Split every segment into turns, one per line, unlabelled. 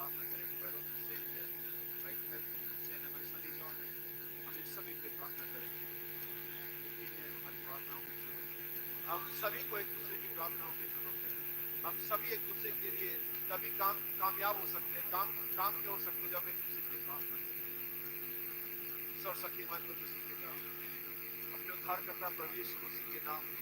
प्रार्थना करें कि भाई रोबिन सेन है, भाई सेन है, भाई सनी जॉन है, हम इन सभी की प्रार्थना करेंगे। इन्हें हमारी प्रार्थनाओं की जरूरत है। हम सभी को एक दूसरे की प्रार्थनाओं की जरूरत है। हम सभी एक दूसरे के लिए तभी कामयाब हो सकते हैं, काम के हो सकते हैं जब एक दूसरे की प्रार्थना करें। ईश्वर शक्तिमान को किसी के नाम, अपने उद्धारकर्ता प्रभु यीशु मसीह के नाम में,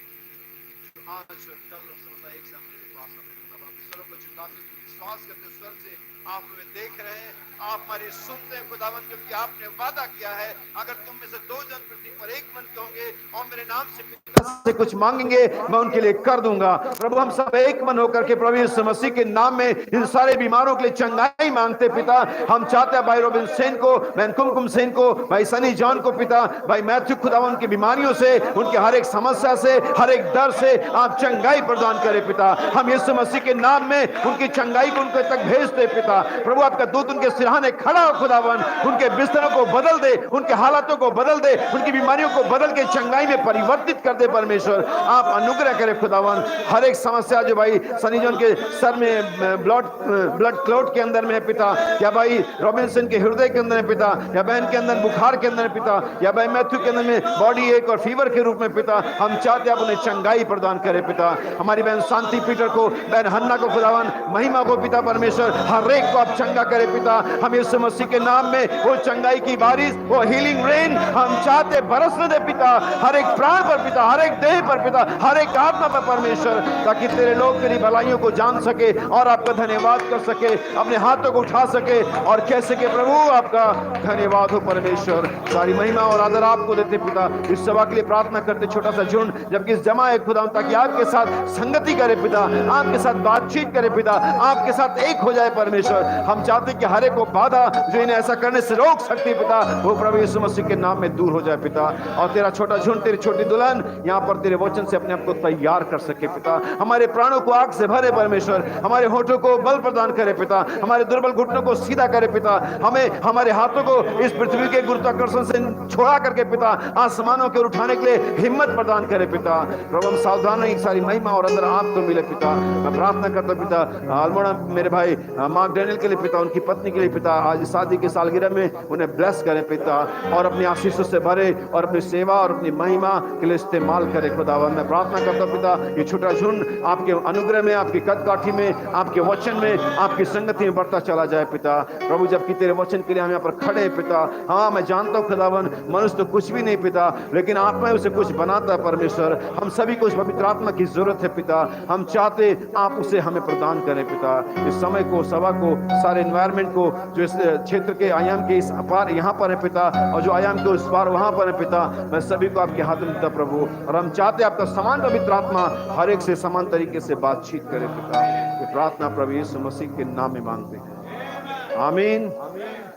जो आज और कल और सदा एक साथ मेरे पास आते हैं, अब आप ईश्वर को झुकाते हैं, विश्वास करते हैं स्वर्ग से आप हमें देख रहे हैं, आप हमारी सुनते हैं खुदावन, क्योंकि आपने वादा किया है अगर तुम में से दो जन पृथ्वी पर एक मन के होंगे और मेरे नाम से पिता से कुछ मांगेंगे मैं उनके लिए कर दूंगा। प्रभु हम सब एक मन होकर के प्रभु यीशु मसीह के नाम में इन सारे बीमारों के लिए चंगाई मांगते पिता। हम चाहते हैं भाई रोबिन सेन को, बहन कुमकुम सेन को, भाई सनी जॉन को पिता, भाई मैथ्यू खुदावन की बीमारियों से, उनके हर एक समस्या से, हर एक डर से आप चंगाई प्रदान करें पिता। हम यीशु मसीह के नाम में उनकी चंगाई को उनके तक भेजते पिता। प्रभु आपका दूत उनके सिरहाने खड़ा हो खुदावन, उनके बिस्तरों को बदल दे, उनके हालातों को बदल दे, उनकी बीमारियों को बदल के चंगाई में परिवर्तित कर दे परमेश्वर। आप अनुग्रह करें खुदावन। हर एक समस्या जो भाई सनी जॉन के सर में ब्लड क्लॉट के अंदर में है पिता, या भाई रॉबिन्सन के हृदय के अंदर है पिता, या बहन के अंदर बुखार के अंदर है पिता, या भाई मैथ्यू के अंदर में बॉडी एक और फीवर के रूप में पिता, हम चाहते हैं आप उन्हें चंगाई प्रदान करें पिता। हमारी बहन शांति पीटर को, बहन हन्ना को खुदावन, महिमा को पिता परमेश्वर, हर एक को आप चंगा करें पिता। हम यीशु मसीह के नाम में वो चंगाई की बारिश, वो हीलिंग रेन हम चाहते बरसने दे पिता, हर एक प्राण पर पिता, हर एक देह पर पिता, हर एक आत्मा पर परमेश्वर, ताकि तेरे लोग तेरी भलाइयों को जान सके और आपका धन्यवाद कर सके, अपने हाथों को उठा सके और कह सके प्रभु आपका धन्यवाद हो परमेश्वर। सारी महिमा और आदर आपको देते पिता। इस सभा के लिए प्रार्थना करते, छोटा सा झुंड जबकि इस जमा है खुदा, ताकि आपके साथ संगति करे पिता, आपके साथ बातचीत करे पिता, आपके साथ एक हो जाए परमेश्वर। हम चाहते कि हर एक को बाधा जो इन्हें ऐसा करने से रोक सकती पिता, वो प्रभु यीशु मसीह के नाम में दूर हो जाए पिता। और तेरा छोटा झुंड, तेरी छोटी दुल्हन यहाँ पर तेरे वचन से अपने आप को तैयार कर सके पिता। हमारे प्राणों को आग से भरे परमेश्वर, हमारे होठों को बल प्रदान करे पिता, हमारे दुर्बल घुटनों को सीधा करे पिता, हमें हमारे हाथों को इस पृथ्वी के गुरुत्वाकर्षण से छोड़ा करके पिता आसमानों के उठाने के लिए हिम्मत प्रदान करे पिता। प्रभु हम सावधान हैं, सारी महिमा और अंदर आपको मिले पिता। मैं प्रार्थना करता पिता अल्मोड़ा मेरे भाई मार्क डैनियल के लिए पिता, उनकी पत्नी के लिए पिता, आज शादी की सालगिरह में उन्हें ब्लेस करें पिता, और अपनी आशीषों से भरे और अपनी सेवा और अपनी महिमा के लिए इस्तेमाल करे खुदावन। मैं प्रार्थना करता पिता ये छोटा झुंड आपके अनुग्रह में, आपकी कदकाठी में, आपके वचन में, आपकी संगति में बढ़ता चला जाए पिता। प्रभु जबकि तेरे वचन के लिए हम यहाँ पर खड़े हैं पिता, हाँ मैं जानता हूँ खुदावन मनुष्य तो कुछ भी नहीं पिता, लेकिन आत्मा उसे कुछ बनाता है परमेश्वर। हम सभी को उस पवित्र आत्मा की जरूरत है पिता। हम चाहते आप उसे हमें प्रदान करें पिता। इस समय को, सभा को, सारे एनवायरमेंट को, जो इस क्षेत्र के आयाम के इस पार यहाँ पर है पिता, और जो आयाम के उस पार वहां पर है पिता, मैं सभी को आपके हाथ में देता प्रभु। और हम चाहते आपका समान पवित्र आत्मा हर एक से समान तरीके से बातचीत करे पिता। ये प्रार्थना प्रभु यीशु मसीह के नाम में मांगते हैं, आमीन।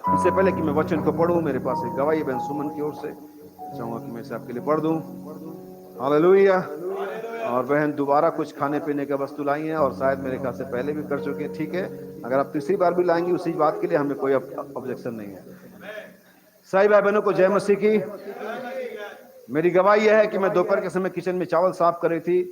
इससे पहले कि मैं वचन को पढ़ूं, मेरे पास एक गवाही बहन सुमन की ओर से चाहूंगा कि मैं इसे आपके लिए पढ़ दूं। हालेलुया। और बहन दोबारा कुछ खाने पीने का वस्तु लाई है, और शायद मेरे ख्याल से पहले भी कर चुके हैं। ठीक है, अगर आप तीसरी बार भी लाएंगी उसी बात के लिए हमें कोई ऑब्जेक्शन नहीं है। साई भाई बहनों को जय मसीह की। मेरी गवाही यह है कि मैं दोपहर के समय किचन में चावल साफ कर रही थी,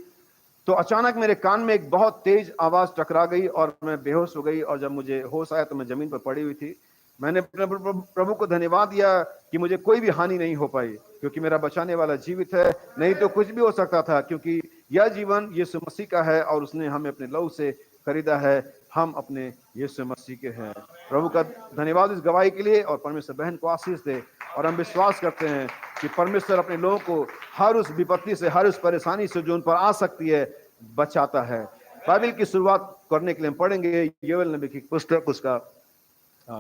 तो अचानक मेरे कान में एक बहुत तेज आवाज टकरा गई और मैं बेहोश हो गई। और जब मुझे होश आया तो मैं जमीन पर पड़ी हुई थी। मैंने प्रभु को धन्यवाद दिया कि मुझे कोई भी हानि नहीं हो पाई, क्योंकि मेरा बचाने वाला जीवित है। नहीं तो कुछ भी हो सकता था, क्योंकि यह जीवन यीशु मसीह का है और उसने हमें अपने लहू से खरीदा है। हम अपने यीशु मसीह के हैं। प्रभु का धन्यवाद इस गवाही के लिए, और परमेश्वर बहन को आशीष दे। और हम विश्वास करते हैं कि परमेश्वर अपने लोगों को हर उस विपत्ति से, हर उस परेशानी से जो उन पर आ सकती है, बचाता है। बाइबल की शुरुआत करने के लिए हम पढ़ेंगे योएल नबी की पुस्तक, उसका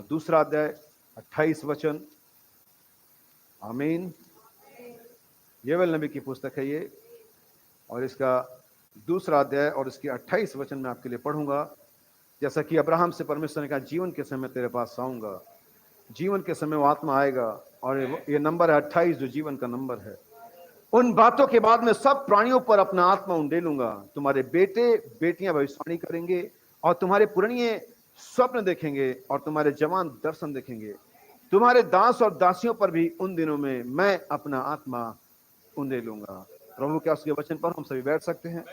2 अध्याय 28 वचन। आमीन। योएल नबी की पुस्तक है ये, और इसका 2 अध्याय और इसके 28 वचन मैं आपके लिए पढ़ूंगा। जैसा कि अब्राहम से परमेश्वर ने कहा, जीवन के समय तेरे पास आऊंगा, जीवन के समय वो आत्मा आएगा, और ये नंबर है 28 जो जीवन का नंबर है। उन बातों के बाद में सब प्राणियों पर अपना आत्मा उंडेलूंगा। तुम्हारे बेटे बेटियां भविष्यवाणी करेंगे, और तुम्हारे पुरनिये स्वप्न देखेंगे, और तुम्हारे जवान दर्शन देखेंगे। तुम्हारे दास और दासियों पर भी उन दिनों में मैं अपना आत्मा उंडेलूंगा। प्रभु के उसके वचन पर हम सभी बैठ सकते हैं।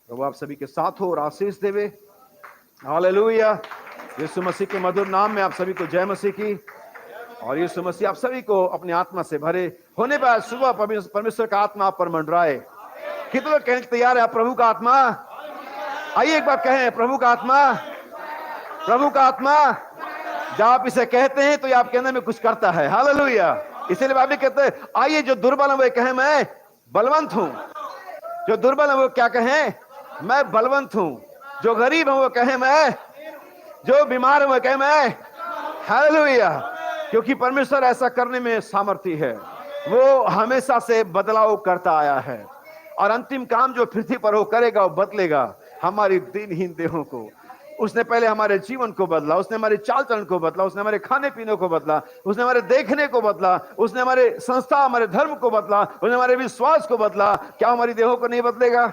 प्रभु आप सभी के साथ हो और आशीष देवे। हालेलुया। यीशु मसीह के मधुर नाम में आप सभी को जय मसीह की। और यीशु मसीह आप सभी को अपनी आत्मा से भरे होने पर सुबह परमेश्वर का आत्मा आप पर मंडराए। कितने लोग कहने तैयार है आप प्रभु का आत्मा? आइए एक बार कहें प्रभु का आत्मा, प्रभु का आत्मा। जब आप इसे कहते हैं तो ये आपके अंदर में कुछ करता है। हालेलुया। इसीलिए बाइबल कहते हैं आइए जो दुर्बल है वो कहे मैं बलवंत हूं। जो दुर्बल है वो क्या कहें? मैं बलवंत हूं। जो गरीब है वो कहे मैं, जो बीमार है वो कहे मैं। हालेलुया। क्योंकि परमेश्वर ऐसा करने में सामर्थी है। वो हमेशा से बदलाव करता आया है और अंतिम काम जो पृथ्वी पर वो करेगा वो बदलेगा हमारी दिनहीन देहों को। उसने पहले हमारे जीवन को बदला, उसने हमारे चाल चलन को बदला, उसने हमारे खाने पीने को बदला, उसने हमारे देखने को बदला, उसने हमारे संस्था हमारे धर्म को बदला, उसने हमारे विश्वास को बदला। क्या हमारी देहों को नहीं बदलेगा?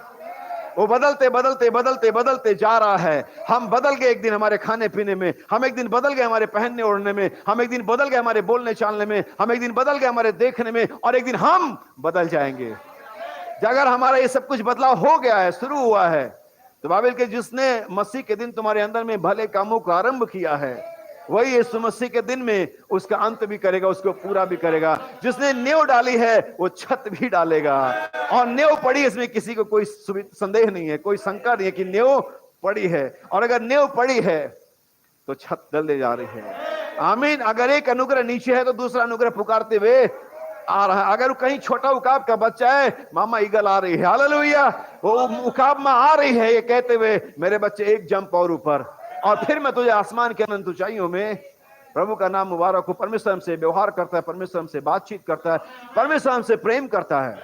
वो बदलते बदलते बदलते बदलते जा रहा है। हम बदल गए एक दिन हमारे खाने पीने में, हम एक दिन बदल गए हमारे पहनने ओढ़ने में, हम एक दिन बदल गए हमारे बोलने चालने में, हम एक दिन बदल गए हमारे देखने में, और एक दिन हम बदल जाएंगे। अगर हमारा ये सब कुछ बदलाव हो गया है, शुरू हुआ है, तो बाइबल के जिसने मसीह के दिन तुम्हारे अंदर में भले कामों का आरंभ किया है वही यीशु मसीह के दिन में उसका अंत भी करेगा, उसको पूरा भी करेगा। जिसने नेव डाली है वो छत भी डालेगा। और नेव पड़ी, इसमें किसी को कोई संदेह नहीं है, कोई शंका नहीं है कि नेव पड़ी है। और अगर नेव पड़ी है तो छत डलने जा रही है। आमीन। अगर एक अनुग्रह नीचे है तो दूसरा अनुग्रह पुकारते हुए आ रहा है। अगर कहीं छोटा उकाब का बच्चा है, मामा ईगल आ रही है। हालेलुया। वो उकाब में आ रही है ये कहते हुए मेरे बच्चे एक जंप और ऊपर, और फिर मैं तुझे आसमान के अनंत ऊंचाइयों में। प्रभु का नाम मुबारक हो। परमेश्वर हमसे व्यवहार करता है, परमेश्वर हमसे बातचीत करता है, परमेश्वर हमसे प्रेम करता है।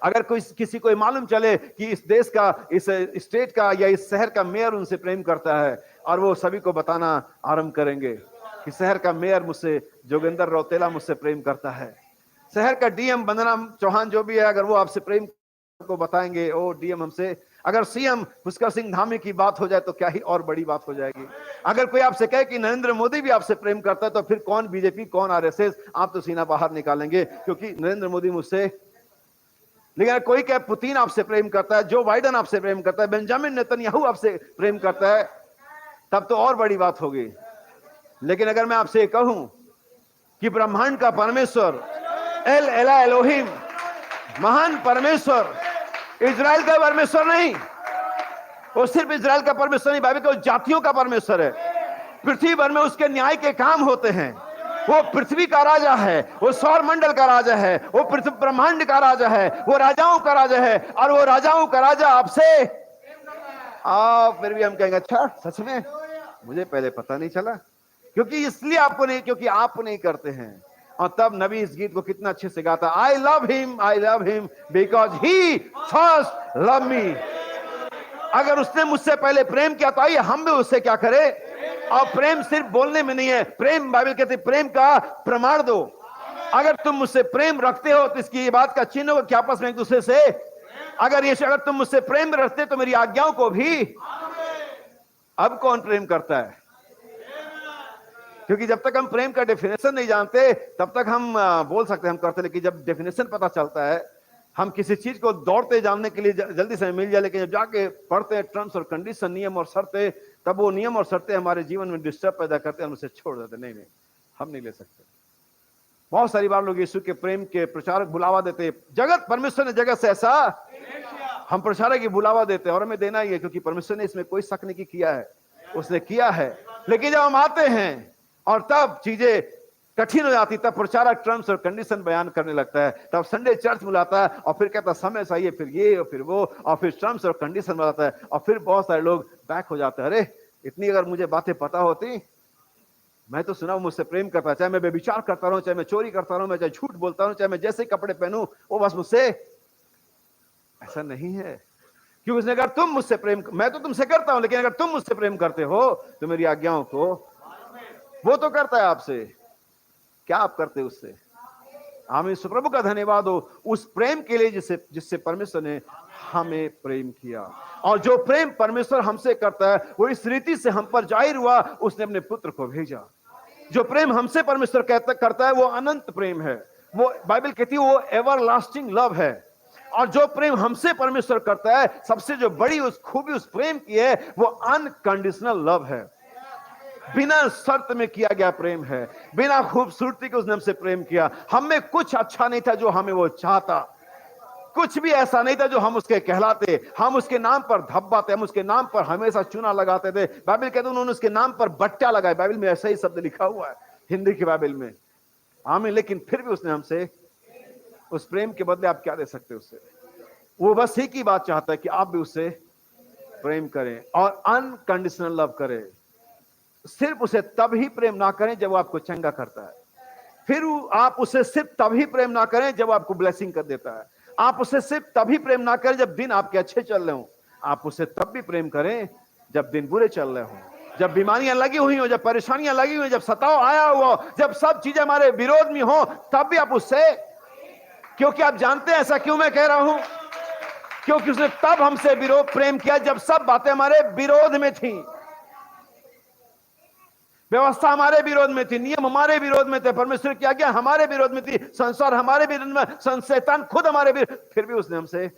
अगर कोई किसी को मालूम चले कि इस देश का, इस स्टेट का या इस शहर का मेयर उनसे प्रेम करता है, और वो सभी को बताना आरंभ करेंगे कि शहर का मेयर मुझसे, जोगिंदर रौतेला मुझसे प्रेम करता है। शहर का डीएम वंदना चौहान जो भी है, अगर वो आपसे प्रेम को बताएंगे, ओ डीएम हमसे। अगर सीएम पुष्कर सिंह धामी की बात हो जाए तो क्या ही और बड़ी बात हो जाएगी। अगर कोई आपसे कहे कि नरेंद्र मोदी भी आपसे प्रेम करता है तो फिर कौन बीजेपी, कौन आरएसएस, आप तो सीना बाहर निकालेंगे, क्योंकि नरेंद्र मोदी मुझसे। लेकिन अगर कोई कहे पुतिन आपसे प्रेम करता है, जो बाइडन आपसे प्रेम करता है, बेंजामिन नेतन्याहू आपसे प्रेम करता है, तब तो और बड़ी बात होगी। लेकिन अगर मैं आपसे कहूं कि ब्रह्मांड का परमेश्वर एल एला एलोहिम, महान परमेश्वर, इजराइल का परमेश्वर नहीं, वो सिर्फ इजराइल का परमेश्वर नहीं, बाइबल के जातियों का परमेश्वर है। पृथ्वी भर में उसके न्याय के काम होते हैं। वो पृथ्वी का राजा है, वो सौर मंडल का राजा है, वो पृथ्वी ब्रह्मांड का राजा है, वो राजाओं का राजा है। और वो राजाओं का राजा आपसे फिर भी हम कहेंगे अच्छा सच में, मुझे पहले पता नहीं चला। क्योंकि इसलिए आपको नहीं, क्योंकि आप नहीं करते हैं। और तब नबी इस गीत को कितना अच्छे से गाता, I love him because he first love me. अगर उसने मुझसे पहले प्रेम किया तो आइए हम भी उससे क्या करें। और प्रेम सिर्फ बोलने में नहीं है, प्रेम बाइबल कहते प्रेम का प्रमाण दो। अगर तुम मुझसे प्रेम रखते हो तो इसकी ये बात का चिन्ह हो कि आपस में एक दूसरे से, अगर तुम मुझसे प्रेम रखते तो मेरी आज्ञाओं को भी। अब कौन प्रेम करता है? क्योंकि जब तक हम प्रेम का डेफिनेशन नहीं जानते तब तक हम बोल सकते हैं हम करते, लेकिन जब डेफिनेशन पता चलता है, हम किसी चीज को दौड़ते जानने के लिए जल्दी से मिल जाए, लेकिन जब जाके पढ़ते हैं टर्म्स और कंडीशन, नियम और शर्तें, तब वो नियम और शर्तें हमारे जीवन में डिस्टर्ब पैदा करते हैं, हम उसे छोड़ देते। नहीं, हम नहीं ले सकते। बहुत सारी बार लोग यीशु के प्रेम के प्रचारक बुलावा देते, जगत, परमेश्वर ने जगत से ऐसा, हम प्रचारक की बुलावा देते हैं और हमें देना ही है, क्योंकि परमेश्वर ने इसमें कोई शक नहीं किया है, उसने किया है। लेकिन जब हम आते हैं और तब चीजें कठिन हो जाती, तब प्रचारक टर्म्स और कंडीशन बयान करने लगता है। तब संडे चर्च बुलाता है और फिर कहता है समय चाहिए, फिर ये और फिर वो, और फिर टर्म्स और कंडीशन बुलाता है, और फिर बहुत सारे लोग बैक हो जाते हैं। अरे इतनी अगर मुझे बातें पता होती, मैं तो सुना मुझसे प्रेम करता है, चाहे मैं बेविचार करता रहूं, चाहे मैं चोरी करता रहूं, मैं चाहे झूठ बोलता रहूं, चाहे मैं जैसे कपड़े पहनूं, वो बस मुझसे। ऐसा नहीं है। क्योंकि उसने अगर तुम मुझसे प्रेम, मैं तो तुमसे करता हूं, लेकिन अगर तुम मुझसे प्रेम करते हो तो मेरी आज्ञाओं को, वो तो करता है आपसे, क्या आप करते उससे? आमीन। प्रभु का धन्यवाद हो उस प्रेम के लिए जिससे परमेश्वर ने हमें प्रेम किया। और जो प्रेम परमेश्वर हमसे करता है वो इस रीति से हम पर जाहिर हुआ, उसने अपने पुत्र को भेजा। जो प्रेम हमसे परमेश्वर करता है वो अनंत प्रेम है, वो बाइबल कहती है वो एवरलास्टिंग लव है। और जो प्रेम हमसे परमेश्वर करता है, सबसे जो बड़ी उस खूबी उस प्रेम की है, वो अनकंडीशनल लव है। बिना शर्त में किया गया प्रेम है, बिना खूबसूरती के उसने हमसे प्रेम किया। हम में कुछ अच्छा नहीं था जो हमें वो चाहता, कुछ भी ऐसा नहीं था जो हम उसके कहलाते, हम उसके नाम पर धब्बाते, हम उसके नाम पर हमेशा चूना लगाते थे। बाइबल कहते उन्होंने उसके नाम पर बट्टा लगाया, बाइबल में ऐसा ही शब्द लिखा हुआ है हिंदी की बाइबल में। आमीन। लेकिन फिर भी उसने हमसे, उस प्रेम के बदले आप क्या दे सकते हो उससे? वो बस एक ही बात चाहता है कि आप भी उससे प्रेम करें और अनकंडीशनल लव करें। सिर्फ उसे तभी प्रेम ना करें जब वो आपको चंगा करता है, फिर आप उसे सिर्फ तभी प्रेम ना करें जब आपको ब्लेसिंग कर देता है, आप उसे सिर्फ तभी प्रेम ना करें जब दिन आपके अच्छे चल रहे हो, आप उसे तब भी प्रेम करें जब दिन बुरे चल रहे हो, जब बीमारियां लगी हुई हो, जब परेशानियां लगी हुई, जब सताव आया हुआ, जब सब चीजें हमारे विरोध में हो, तब भी आप उससे, क्योंकि आप जानते हैं ऐसा क्यों मैं कह रहा हूं, क्योंकि उसने तब हमसे विरोध प्रेम किया जब सब बातें हमारे विरोध में थी, व्यवस्था हमारे विरोध में थी, नियम हमारे विरोध में थे, परमेश्वर की आज्ञा हमारे विरोध में थी, संसार हमारे विरोध में, शैतान खुद हमारे विरोध, फिर भी उसने हमसे।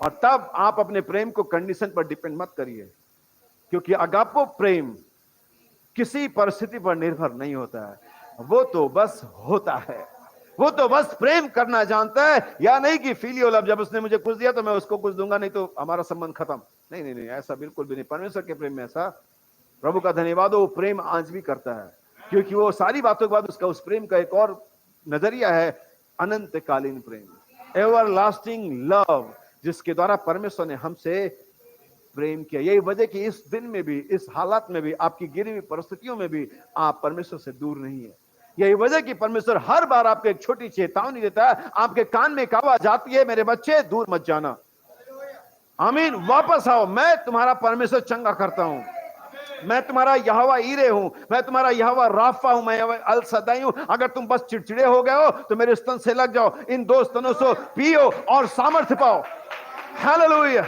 और तब आप अपने प्रेम को कंडीशन पर डिपेंड मत करिए, क्योंकि अगापो प्रेम किसी परिस्थिति पर निर्भर नहीं होता है, वो तो बस होता है, वो तो बस प्रेम करना जानता है। या नहीं कि फीलियो लव, जब उसने मुझे कुछ दिया तो मैं उसको कुछ दूंगा, नहीं तो हमारा संबंध खत्म। नहीं नहीं नहीं, ऐसा बिल्कुल भी नहीं। परमेश्वर के प्रेम में ऐसा, प्रभु का धन्यवाद हो, वो प्रेम आज भी करता है, क्योंकि वो सारी बातों के बाद उसका उस प्रेम का एक और नजरिया है, अनंतकालीन प्रेम, एवर लास्टिंग लव, जिसके द्वारा परमेश्वर ने हमसे प्रेम किया। यही वजह कि इस दिन में भी, इस हालात में भी, आपकी गिरी हुई परिस्थितियों में भी आप परमेश्वर से दूर नहीं है। यही वजह कि परमेश्वर हर बार आपको एक छोटी चेतावनी देता है, आपके कान में एक आवाज आती है, मेरे बच्चे दूर मत जाना, आमीन, वापस आओ, मैं तुम्हारा परमेश्वर चंगा करता हूं, मैं तुम्हारा यहोवा ईरे हूं, मैं तुम्हारा यहोवा राफा हूं, मैं अल सदाई हूं। अगर तुम बस चिड़चिड़े हो गए हो तो मेरे स्तन से लग जाओ, इन दो स्तनों से पियो और सामर्थ्य पाओ। हालेलुया।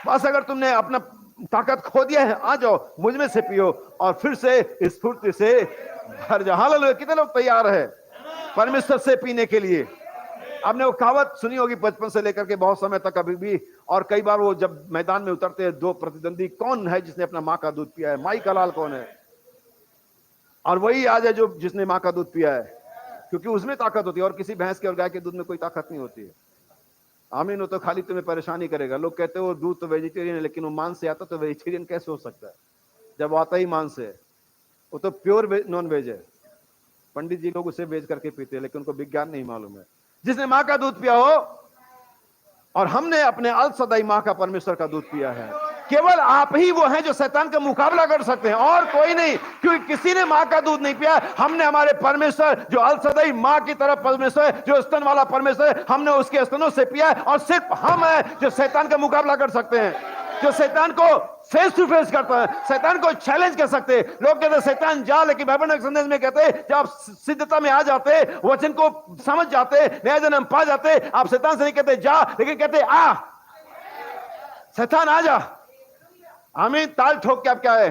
बस अगर तुमने अपना ताकत खो दिया है, आ जाओ मुझ में से पियो और फिर से स्फूर्ति से भर जाओ। हालेलुया। कितने लोग तैयार है परमेश्वर से पीने के लिए? आपने वो कहावत सुनी होगी बचपन से लेकर के बहुत समय तक अभी भी, और कई बार वो जब मैदान में उतरते हैं दो प्रतिद्वंदी, कौन है जिसने अपना माँ का दूध पिया है? माई का लाल कौन है? और वही आज है जो जिसने माँ का दूध पिया है, क्योंकि उसमें ताकत होती है, और किसी भैंस के और गाय के दूध में कोई ताकत नहीं होती है। आमीन। वो तो खाली तुम्हें परेशानी करेगा। लोग कहते हैं वो दूध तो वेजिटेरियन है, लेकिन वो मांस से आता तो वेजिटेरियन कैसे हो सकता है जब आता ही मांस से? वो तो प्योर नॉन वेज है। पंडित जी लोग उसे वेज करके पीते हैं, लेकिन उनको विज्ञान नहीं मालूम है। जिसने माँ का दूध पिया हो, और हमने अपने अल सदाई माँ का, परमेश्वर का दूध पिया है, केवल आप ही वो हैं जो शैतान का मुकाबला कर सकते हैं, और कोई नहीं, क्योंकि किसी ने माँ का दूध नहीं पिया। हमने हमारे परमेश्वर जो अल सदाई माँ की तरफ परमेश्वर है, जो स्तन वाला परमेश्वर है, हमने उसके स्तनों से पिया है, और सिर्फ हम हैं जो शैतान का मुकाबला कर सकते हैं, जो शैतान को फेस टू फेस करता है, शैतान को चैलेंज कर सकते हैं। लोग कहते हैं शैतान जा, लेकिन बाइबल के संदेश में कहते हैं जब आप सिद्धता में आ जाते, वचन को समझ जाते, नया जन्म पा जाते, आप शैतान से नहीं कहते जा, लेकिन कहते आ, शैतान आ जा। आमीन। ताल ठोक के आप क्या है?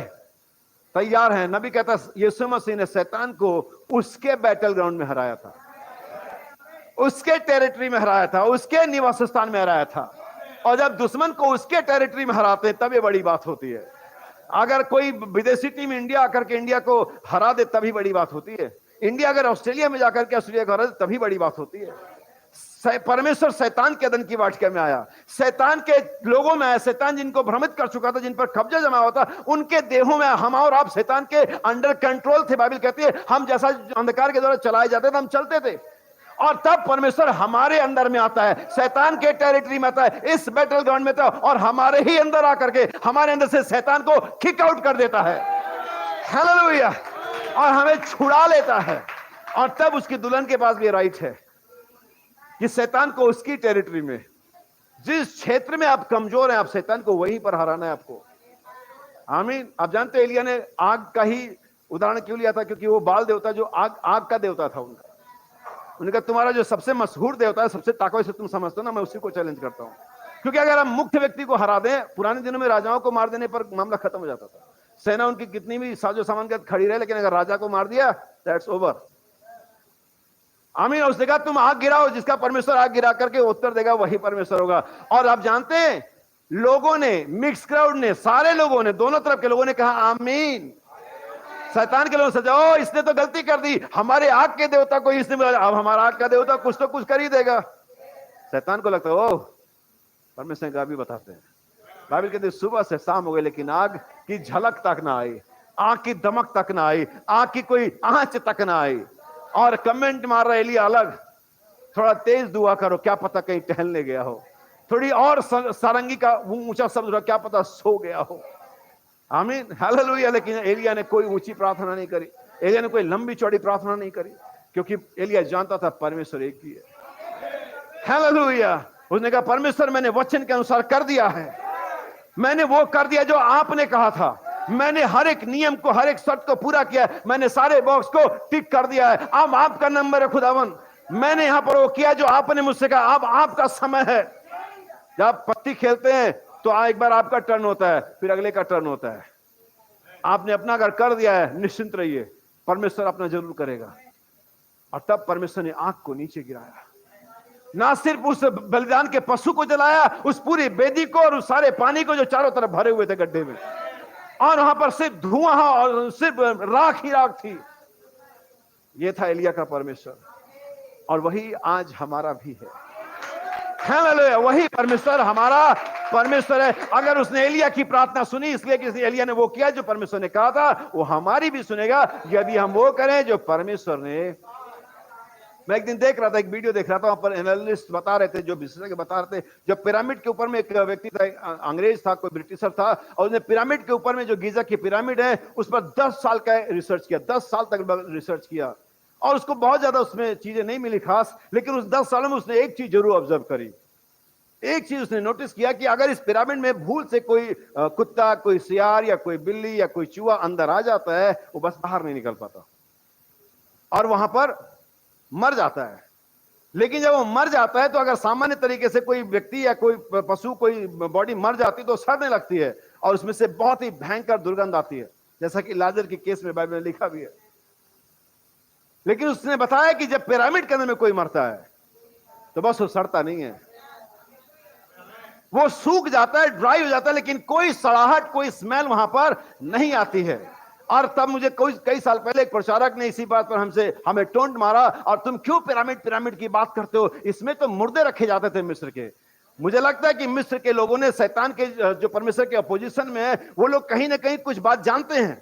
तैयार हैं। नबी कहता यीशु मसीह ने शैतान को उसके बैटल ग्राउंड में हराया था, उसके टेरिटरी में हराया था, उसके निवास स्थान में हराया था। और जब दुश्मन को उसके टेरिटरी में हराते हैं तब ये बड़ी बात होती है। अगर कोई विदेशी टीम इंडिया आकर के इंडिया को हरा दे तभी बड़ी बात होती है। इंडिया अगर ऑस्ट्रेलिया में जाकर के ऑस्ट्रेलिया को हरा दे तभी बड़ी बात होती है। परमेश्वर शैतान के दन की वाटिका में आया, शैतान के लोगों में आया, शैतान जिनको भ्रमित कर चुका था, जिन पर कब्जा जमा हुआ था, उनके देहों में हम और आप शैतान के अंडर कंट्रोल थे। बाइबल कहती है हम जैसा अंधकार के द्वारा चलाए जाते थे हम चलते थे, और तब परमेश्वर हमारे अंदर में आता है, शैतान के टेरिटरी में आता है, इस बैटल ग्राउंड में था, और हमारे ही अंदर आकर के हमारे अंदर से शैतान को किक आउट कर देता है। हालेलुया। और हमें छुड़ा लेता है। और तब उसकी दुल्हन के पास भी राइट है कि शैतान को उसकी टेरिटरी में, जिस क्षेत्र में आप कमजोर हैं, आप शैतान को वहीं पर हराना है आपको। आमीन। आप जानते हैं एलिया ने आग का ही उदाहरण क्यों लिया था? क्योंकि वो बाल देवता जो आग का देवता था उनका, उन्होंने कहा तुम्हारा जो सबसे मशहूर देवता है, सबसे ताकतवर से तुम समझते हो ना, मैं उसी को चैलेंज करता हूं। क्योंकि अगर हम मुख्य व्यक्ति को हरा दें, पुराने दिनों में राजाओं को मार देने पर मामला खत्म हो जाता था। सेना उनकी कितनी भी साजो सामान के साथ खड़ी रहे, लेकिन अगर राजा को मार दिया दैट्स ओवर। आमीन। उसने कहा तुम आग गिराओ, जिसका परमेश्वर आग गिरा करके उत्तर देगा वही परमेश्वर होगा। और आप जानते हैं लोगों ने, मिक्स क्राउड ने, सारे लोगों ने, दोनों तरफ के लोगों ने कहा आमीन। शैतान के लोग सोचे, ओ इसने तो गलती कर दी, हमारे आग के देवता को इसने बुलाया, अब हमारा आग का देवता कुछ तो कुछ कर ही देगा। शैतान को लगता है ओ परमेश्वर का भी बताते हैं। बाइबल कहते सुबह से शाम हो गई लेकिन आग की झलक तक ना आई, आग की दमक तक ना आई, आग की कोई आंच तक ना आई। और कमेंट मार रहा एलिया अलग, थोड़ा तेज दुआ करो, क्या पता कहीं टहलने गया हो, थोड़ी और सारंगी का ऊंचा शब्द, क्या पता सो गया हो। आमीन, हालेलुया। लेकिन एलिया ने कोई ऊंची प्रार्थना नहीं करी, एलिया ने कोई लंबी चौड़ी प्रार्थना नहीं करी, क्योंकि एलिया जानता था परमेश्वर एक ही है। हालेलुया। उसने कहा परमेश्वर मैंने वचन के अनुसार कर दिया है, मैंने वो कर दिया जो आपने कहा था, मैंने हर एक नियम को, हर एक शर्त को पूरा किया, मैंने सारे बॉक्स को टिक कर दिया है। अब आपका नंबर है खुदावन, मैंने यहां पर वो किया जो आपने मुझसे कहा, अब आपका समय है। जब पत्ती खेलते हैं तो एक बार आपका टर्न होता है, फिर अगले का टर्न होता है। आपने अपना अगर कर दिया है, निश्चिंत रहिए परमेश्वर अपना जरूर करेगा। और तब परमेश्वर ने आग को नीचे गिराया, ना सिर्फ उस बलिदान के पशु को जलाया, उस पूरी वेदी को और उस सारे पानी को जो चारों तरफ भरे हुए थे गड्ढे में, और वहां पर सिर्फ धुआं और सिर्फ राख ही राख थी। यह था एलिया का परमेश्वर, और वही आज हमारा भी है। हालेलुया। वही परमेश्वर हमारा परमेश्वर है। अगर उसने एलिया की प्रार्थना सुनी, इसलिए कि एलिया ने वो किया जो परमेश्वर ने कहा था, वो हमारी भी सुनेगा यदि हम वो करें जो परमेश्वर ने। मैं एक दिन देख रहा था, एक वीडियो देख रहा था, वहां पर एनालिस्ट बता रहे थे, जो विशेषज्ञ बता रहे थे, जब पिरामिड के ऊपर में एक व्यक्ति था, अंग्रेज था, कोई ब्रिटिशर था, और उसने पिरामिड के ऊपर में जो गीजा की पिरामिड है उस पर 10 साल का रिसर्च किया, 10 साल तक रिसर्च किया, और उसको बहुत ज्यादा उसमें चीजें नहीं मिली खास, लेकिन उस 10 सालों में उसने एक चीज जरूर ऑब्जर्व करी। एक चीज उसने नोटिस किया कि अगर इस पिरामिड में भूल से कोई कुत्ता, कोई सियार या कोई बिल्ली या कोई चूहा अंदर आ जाता है, वो बस बाहर नहीं निकल पाता और वहां पर मर जाता है। लेकिन जब वो मर जाता है तो अगर सामान्य तरीके से कोई व्यक्ति या कोई पशु, कोई बॉडी मर जाती है तो सड़ने लगती है और उसमें से बहुत ही भयंकर दुर्गंध आती है, जैसा कि लाजर के केस में बाइबल में लिखा भी है। लेकिन उसने बताया कि जब पिरामिड के अंदर में कोई मरता है तो बस वो सड़ता नहीं है, वो सूख जाता है, ड्राई हो जाता है, लेकिन कोई सड़ाहट, कोई स्मेल वहां पर नहीं आती है। और तब मुझे कई साल पहले एक प्रचारक ने इसी बात पर हमें टोंट मारा, और तुम क्यों पिरामिड की बात करते हो, इसमें तो मुर्दे रखे जाते थे मिस्र के। मुझे लगता है कि मिस्र के लोगों ने, शैतान के जो परमेश्वर के अपोजिशन में है, वो लोग कहीं ना कहीं कुछ बात जानते हैं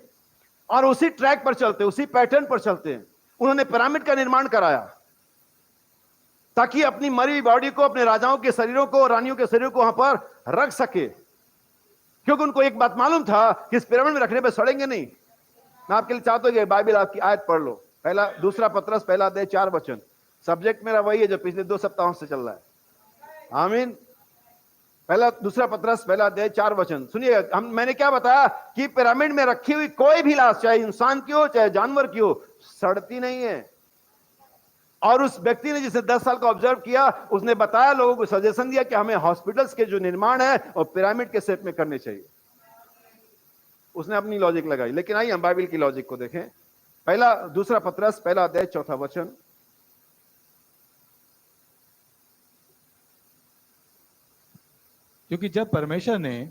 और उसी ट्रैक पर चलते, उसी पैटर्न पर चलते हैं। उन्होंने पिरामिड का निर्माण कराया ताकि अपनी मरी बॉडी को, अपने राजाओं के शरीरों को, रानियों के शरीरों को वहां पर रख सके, क्योंकि उनको एक बात मालूम था कि इस पिरामिड में रखने पर सड़ेंगे नहीं। मैं आपके लिए चाहता हूं कि बाइबल आपकी आयत पढ़ लो, पहला दूसरा पत्रस पहला अध्याय 4 वचन। सब्जेक्ट मेरा वही है जो पिछले 2 सप्ताहों से चल रहा है। आमीन। पहला दूसरा पत्रस पहला अध्याय 4 वचन सुनिएगा। मैंने क्या बताया कि पिरामिड में रखी हुई कोई भी लाश, चाहे इंसान की हो चाहे जानवर की हो, सड़ती नहीं है। और उस व्यक्ति ने जिसने 10 साल का ऑब्जर्व किया, उसने बताया, लोगों को सजेशन दिया कि हमें हॉस्पिटल्स के जो निर्माण है और पिरामिड के शेप में करने चाहिए। उसने अपनी लॉजिक लगाई, लेकिन आइए हम बाइबल की लॉजिक को देखें। पहला दूसरा पत्रस पहला अध्याय 4 वचन।
क्योंकि जब परमेश्वर ने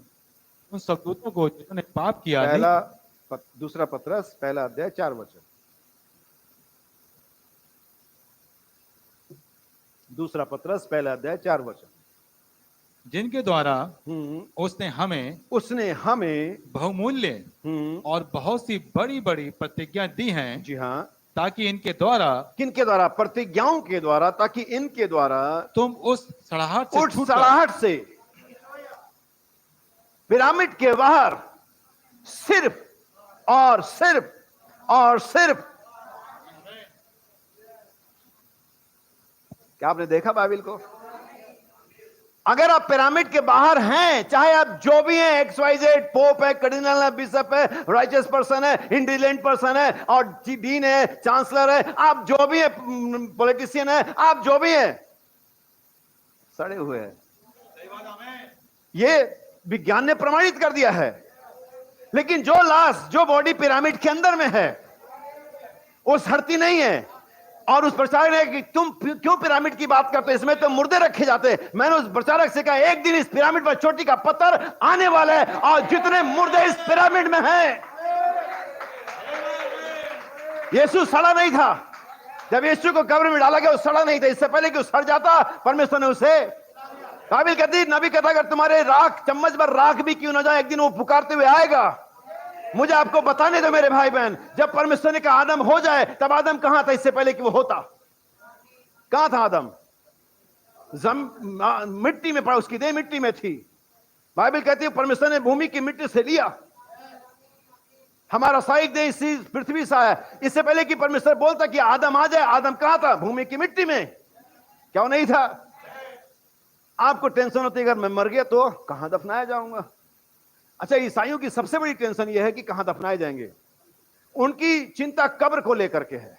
उन सपूतों को जिन्होंने पाप किया,
दूसरा पत्रस पहला अध्याय 4 वचन। दूसरा पत्रस पहला अध्याय 4 वचन।
जिनके द्वारा उसने हमें बहुमूल्य और बहुत सी बड़ी बड़ी प्रतिज्ञा दी हैं।
जी हाँ,
ताकि इनके द्वारा,
किनके द्वारा? प्रतिज्ञाओं के द्वारा, ताकि इनके द्वारा
तुम उस सड़ाहट
से पिरामिड के बाहर सिर्फ और सिर्फ क्या आपने देखा बाइबल को? अगर आप पिरामिड के बाहर हैं, चाहे आप जो भी हैं, XYZ, पोप है, कार्डिनल है, बिशप है, राइचियस पर्सन है, इंटेलिजेंट पर्सन है, और डीन है, चांसलर है, आप जो भी हैं, पॉलिटिशियन है, आप जो भी हैं, सड़े हुए हैं। ये विज्ञान ने प्रमाणित कर दिया है। लेकिन जो लाश, जो बॉडी पिरामिड के अंदर में है, वो सड़ती नहीं है। और उस प्रचारक ने कि तुम क्यों पिरामिड की बात करते हो, इसमें तो मुर्दे रखे जाते हैं। मैंने उस प्रचारक से कहा, एक दिन इस पिरामिड पर चोटी का पत्थर आने वाला है, और जितने मुर्दे इस पिरामिड में हैं, यीशु सड़ा नहीं था। जब यीशु को कब्र में डाला गया वो सड़ा नहीं था। इससे पहले कि वो सड़ जाता परमेश्वर ने उसे, काबिल कहती, नबी कहता अगर तुम्हारे राख चम्मच भर राख भी क्यों ना जाए एक दिन वो पुकारते हुए आएगा। मुझे आपको बताने दो मेरे भाई बहन, जब परमेश्वर ने कहा आदम हो जाए, तब आदम कहां था इससे पहले कि वो होता? कहां था आदम? मिट्टी में पड़ा, उसकी देह मिट्टी में थी। बाइबल कहती है परमेश्वर ने भूमि की मिट्टी से लिया, हमारा साइक देह इसी पृथ्वी से आया। इससे पहले कि परमेश्वर बोलता कि आदम आ जाए, आदम कहां था? भूमि की मिट्टी में। क्यों नहीं था? आपको टेंशन होती है अगर मैं मर गया तो कहां दफनाया जाऊंगा। अच्छा, ईसाइयों की सबसे बड़ी टेंशन यह है कि कहां दफनाए जाएंगे। उनकी चिंता कब्र को लेकर के है।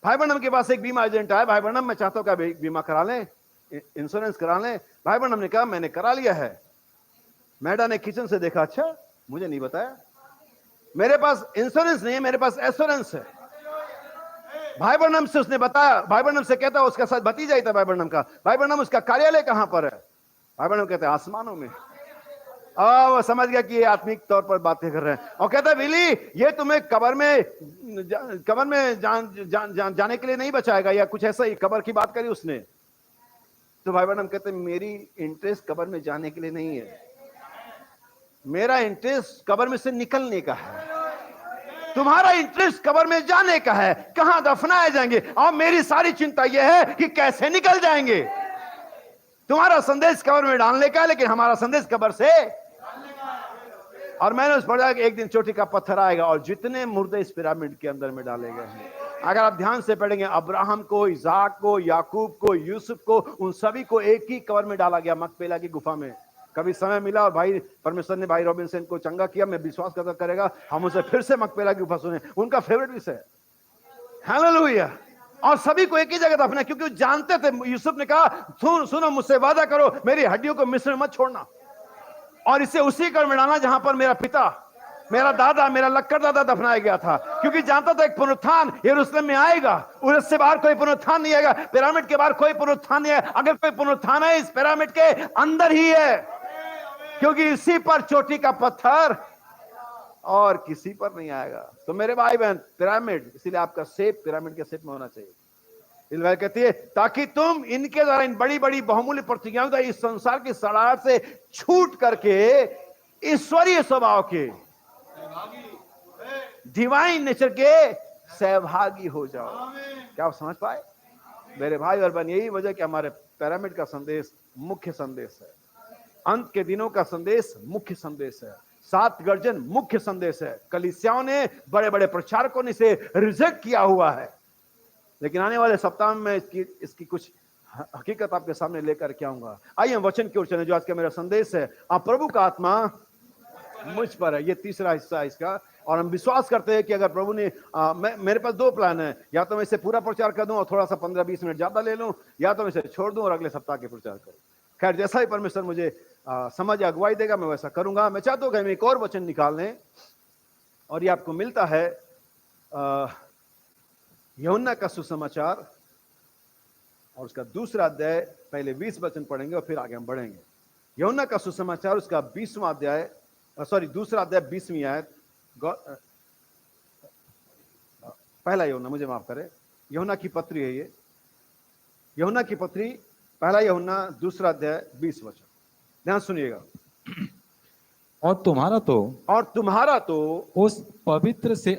भाई बहनम के पास एक बीमा एजेंट आया, भाई बहनम मैं चाहता हूं कि बीमा करा लें, इंश्योरेंस करा लें। भाई बहनम ने कहा मैंने करा लिया है। मैडा ने किचन से देखा, अच्छा मुझे नहीं बताया, मेरे पास इंश्योरेंस नहीं है, मेरे पास एश्योरेंस है। भाई बहनम से उसने बताया, भाई बहनम से कहता उसका साथ भतीजा ही था भाई बहनम का। भाई बहनम उसका कार्यालय कहां पर है? भाई बहनम कहते हैं आसमानों में। वो समझ गया कि ये आत्मिक तौर पर बातें कर रहे हैं और कहता है बिली ये तुम्हें कब्र में जाने के लिए नहीं बचाएगा, या कुछ ऐसा ही कब्र की बात करी उसने। तो भाई बहनम कहते हैं मेरी इंटरेस्ट कब्र में जाने के लिए नहीं है, मेरा इंटरेस्ट कब्र में से निकलने का है। तुम्हारा इंटरेस्ट कब्र में जाने का है, कहां दफनाए जाएंगे। और मेरी सारी चिंता यह है कि कैसे निकल जाएंगे। तुम्हारा संदेश कब्र में डालने का है, लेकिन हमारा संदेश कब्र से। और मैंने उस पढ़ा कि एक दिन चोटी का पत्थर आएगा और जितने मुर्दे इस पिरामिड के अंदर में डाले गए हैं, अगर आप ध्यान से पढ़ेंगे, अब्राहम को, इसाक को, याकूब को, यूसुफ को, उन सभी को एक ही कब्र में डाला गया, मकपेला की गुफा में। कभी समय मिला और भाई परमेश्वर ने भाई रॉबिन्सन को चंगा किया, मैं विश्वास करता करेगा हम उसे फिर से मकपेला की गुफा सुने, उनका फेवरेट विषय है। हालेलुया। और सभी को एक ही जगह दफना, क्योंकि वो जानते थे। यूसुफ ने कहा सुनो मुझसे वादा करो, मेरी हड्डियों को मिस्र में मत छोड़ना और इसे उसी कब्र में डालना जहां पर मेरा पिता, मेरा दादा, मेरा लक्कड़ दादा दफनाया गया था। क्योंकि जानता था एक पुनरुत्थान यरूशलेम में आएगा, उससे बाहर कोई पुनरुत्थान नहीं आएगा, पिरामिड के बाहर कोई पुनरुत्थान नहीं है। अगर कोई पुनरुत्थान है इस पिरामिड के अंदर ही है, क्योंकि इसी पर चोटी का पत्थर और किसी पर नहीं आएगा। तो मेरे भाई बहन, पिरामिड, इसीलिए आपका शेप पिरामिड के शेप में होना चाहिए। इसलिए कहती है ताकि तुम इनके द्वारा, इन बड़ी बड़ी बहुमूल्य प्रतिज्ञाओं द्वारा इस संसार की सड़ाहट से छूट करके ईश्वरीय स्वभाव के, डिवाइन नेचर के सहभागी हो जाओ। क्या आप समझ पाए मेरे भाई और बहन? यही वजह कि हमारे पिरामिड का संदेश मुख्य संदेश है, अंत के दिनों का संदेश मुख्य संदेश है, 7 गर्जन मुख्य संदेश है। कलीसियाओं ने, बड़े बड़े प्रचारकों ने इसे रिजेक्ट किया हुआ है, लेकिन आने वाले सप्ताह में इसकी कुछ हकीकत आपके सामने लेकर के आऊंगा। आइए हम वचन की ओर चलें, जो आज का मेरा संदेश है, आप प्रभु का आत्मा मुझ पर है। ये तीसरा हिस्सा है इसका। और हम विश्वास करते हैं कि अगर प्रभु ने मेरे पास 2 प्लान है, या तो मैं इसे पूरा प्रचार कर दूं और थोड़ा सा 15-20 मिनट ज्यादा ले लूं, या तो मैं इसे छोड़ दूं और अगले सप्ताह के प्रचार करूं। खैर, जैसा ही परमेश्वर मुझे समझ अगुवाई देगा मैं वैसा करूंगा। मैं चाहता हूं कि हम एक और वचन निकाल लें, और ये आपको मिलता है यूहन्ना का सुसमाचार, और उसका दूसरा अध्याय, पहले 20 वचन पढ़ेंगे और फिर आगे हम बढ़ेंगे। यूहन्ना का सुसमाचार, उसका 20वां अध्याय, दूसरा अध्याय 20वीं आयत। पहला यूहन्ना, मुझे माफ करें, यूहन्ना की पत्री है ये, यूहन्ना की पत्री, पहला यूहन्ना दूसरा अध्याय 20 वचन। ध्यान सुनिएगा।
और तुम्हारा तो उस पवित्र से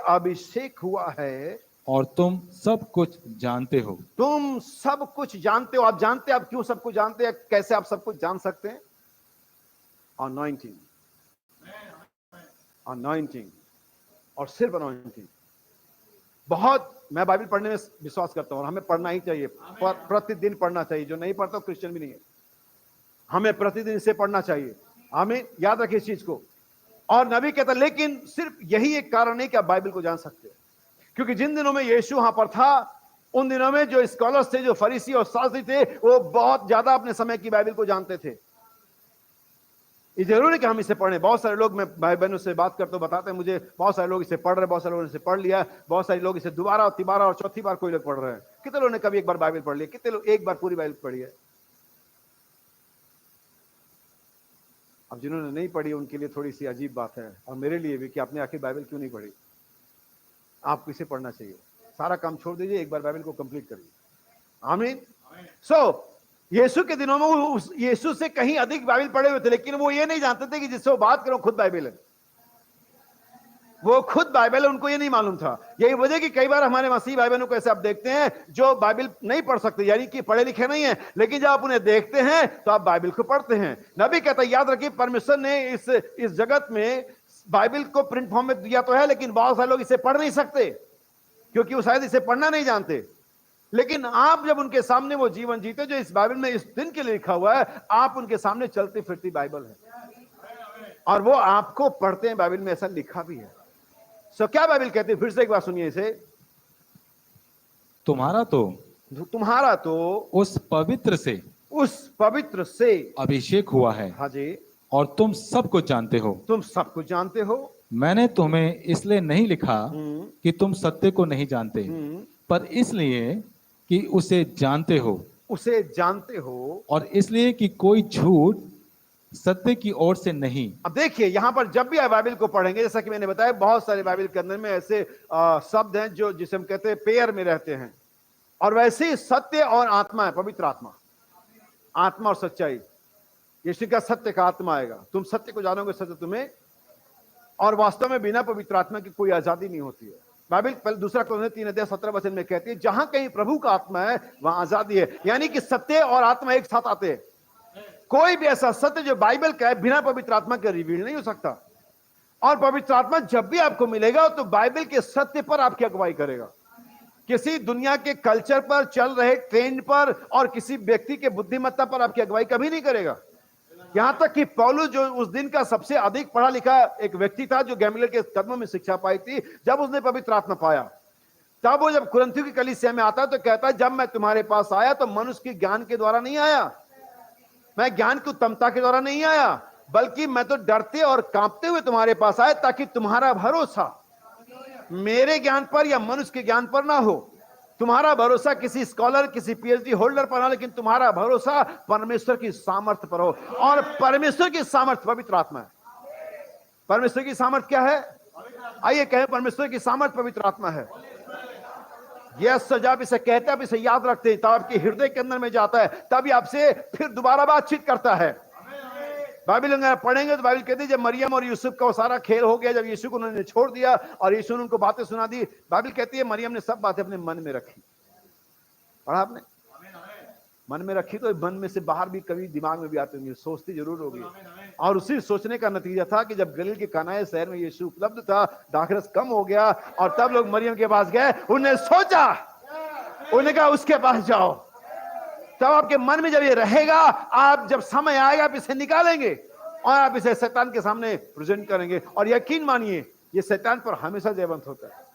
अभिषेक
हुआ है,
और तुम सब कुछ जानते हो।
तुम सब कुछ जानते हो। आप जानते हैं, आप क्यों सब कुछ जानते हैं? कैसे आप सब कुछ जान सकते हैं? अनॉइंटिंग, और सिर्फ अनॉइंटिंग। बहुत, मैं बाइबल पढ़ने में विश्वास करता हूं और हमें पढ़ना ही चाहिए, प्रतिदिन पढ़ना चाहिए। जो नहीं पढ़ता क्रिश्चियन भी नहीं है। हमें प्रतिदिन इसे पढ़ना चाहिए। हमें याद रखिए इस चीज को। और नबी कहता, लेकिन सिर्फ यही एक कारण नहीं कि आप बाइबल को जान सकते, क्योंकि जिन दिनों में यीशु वहां पर था, उन दिनों में जो स्कॉलर्स थे, जो फरीसी और शास्त्री थे, वो बहुत ज्यादा अपने समय की बाइबल को जानते थे। ये जरूरी कि हम इसे पढ़ें। बहुत सारे लोग, मैं भाई बहनों से बात करते बताते हैं मुझे, बहुत सारे लोग इसे पढ़ रहे, बहुत सारे लोगों ने इसे पढ़ लिया, बहुत सारे लोग इसे दोबारा और तिबारा और चौथी बार कोई लोग पढ़ रहे हैं। कितने लोगों ने कभी एक बार बाइबल पढ़ लिया? कितने लोग एक बार पूरी बाइबल पढ़ी है? अब जिन्होंने नहीं पढ़ी उनके लिए थोड़ी सी अजीब बात है, और मेरे लिए भी, कि आपने आखिर बाइबल क्यों नहीं पढ़ी। आपको इसे पढ़ना चाहिए। सारा काम छोड़ दीजिए, एक बार बाइबल को कंप्लीट करिए। आमीन। सो यीशु के दिनों में वो यीशु से कहीं अधिक बाइबल पढ़े हुए थे, लेकिन वो ये नहीं जानते थे कि जिससे वो बात करो खुद बाइबल है। वो खुद बाइबल है, उनको ये नहीं मालूम था। यही वजह कि कई बार हमारे मसीह भाई बहनों को ऐसे आप देखते हैं जो बाइबल नहीं पढ़ सकते, यानी कि पढ़े लिखे नहीं है, लेकिन जब आप उन्हें देखते हैं तो आप बाइबल को पढ़ते हैं। नबी कहता है, याद रखिए, परमेश्वर ने इस जगत में बाइबल को प्रिंट फॉर्म में दिया तो है, लेकिन बहुत सारे लोग इसे पढ़ नहीं सकते क्योंकि वो शायद इसे पढ़ना नहीं जानते। लेकिन आप जब उनके सामने वो जीवन जीते जो इस बाइबल में इस दिन के लिए लिखा हुआ है, आप उनके सामने चलती फिरती बाइबल है और वो आपको पढ़ते हैं। बाइबल में ऐसा लिखा भी है। सो क्या बाइबल कहती है, फिर से एक बार सुनिए इसे,
तुम्हारा तो उस पवित्र से अभिषेक हुआ है।
हाँ जी,
और तुम सब कुछ जानते हो।
तुम सब कुछ जानते हो।
मैंने तुम्हें इसलिए नहीं लिखा कि तुम सत्य को नहीं जानते, पर इसलिए कि उसे जानते हो, और इसलिए कि कोई झूठ सत्य की ओर से नहीं।
अब देखिए, यहां पर जब भी आप बाइबल को पढ़ेंगे, जैसा कि मैंने बताया, बहुत सारे बाइबल के अंदर में ऐसे शब्द हैं जो जिसे हम कहते हैं पेयर में रहते हैं, और वैसे ही सत्य और आत्मा है, पवित्र आत्मा, आत्मा और सच्चाई। यीशु का सत्य का आत्मा आएगा, तुम सत्य को जानोगे, सत्य तुम्हें, और वास्तव में बिना पवित्र आत्मा की कोई आजादी नहीं होती है। बाइबल दूसरा Corinthians 3:17 में कहती है, जहां कहीं प्रभु का आत्मा है वहां आजादी है। यानी कि सत्य और आत्मा एक साथ आते हैं। कोई भी ऐसा सत्य जो बाइबल का है बिना पवित्र आत्मा के रिवील नहीं हो सकता। और पवित्र आत्मा जब भी आपको मिलेगा तो बाइबल के सत्य पर आपकी अगुवाई करेगा, किसी दुनिया के कल्चर पर, चल रहे ट्रेंड पर, और किसी व्यक्ति के बुद्धिमत्ता पर आपकी अगुवाई कभी नहीं करेगा। यहां तक कि पौलुस, जो उस दिन का सबसे अधिक पढ़ा लिखा एक व्यक्ति था, जो गैमलियल के कदमों में शिक्षा पाई थी, जब उसने पवित्र आत्मा पाया, तब वो जब कुरिन्थियों की कलीसिया में आता तो कहता है, जब मैं तुम्हारे पास आया तो मनुष्य के ज्ञान के द्वारा नहीं आया, मैं ज्ञान की उत्तमता के द्वारा नहीं आया, बल्कि मैं तो डरते और कांपते हुए तुम्हारे पास आया, ताकि तुम्हारा भरोसा मेरे ज्ञान पर या मनुष्य के ज्ञान पर ना हो। तुम्हारा भरोसा किसी स्कॉलर, किसी पीएचडी होल्डर पर ना, लेकिन तुम्हारा भरोसा परमेश्वर की सामर्थ्य पर हो। और परमेश्वर की सामर्थ्य पवित्र आत्मा है। परमेश्वर की सामर्थ्य क्या है? आइए कहें, परमेश्वर की सामर्थ्य पवित्र आत्मा है। यस, जब आप इसे कहते हैं, आप इसे याद रखते हैं, तब आपके हृदय के अंदर में जाता है, तभी आपसे फिर दोबारा बातचीत करता है। बाइबल अगर पढ़ेंगे तो बाइबल कहती है, जब मरियम और यूसुफ का वो सारा खेल हो गया, जब यीशु को उन्होंने छोड़ दिया और यीशु ने उनको बातें सुना दी, बाइबल कहती है मरियम ने सब बातें अपने मन में रखी। पढ़ा आपने? मन में रखी तो मन में से बाहर भी कभी दिमाग में भी आती होंगी, सोचती जरूर होगी। और उसी सोचने का नतीजा था कि जब गलील के कानाए शहर में यीशु उपलब्ध था, दाखरस कम हो गया, और तब लोग मरियम के पास गए, उन्हें सोचा, उन्होंने कहा उसके पास जाओ। तब आपके मन में जब ये रहेगा, आप जब समय आएगा आप इसे निकालेंगे और आप इसे शैतान के सामने प्रेजेंट करेंगे, और यकीन मानिए ये शैतान पर हमेशा जयवंत होता है।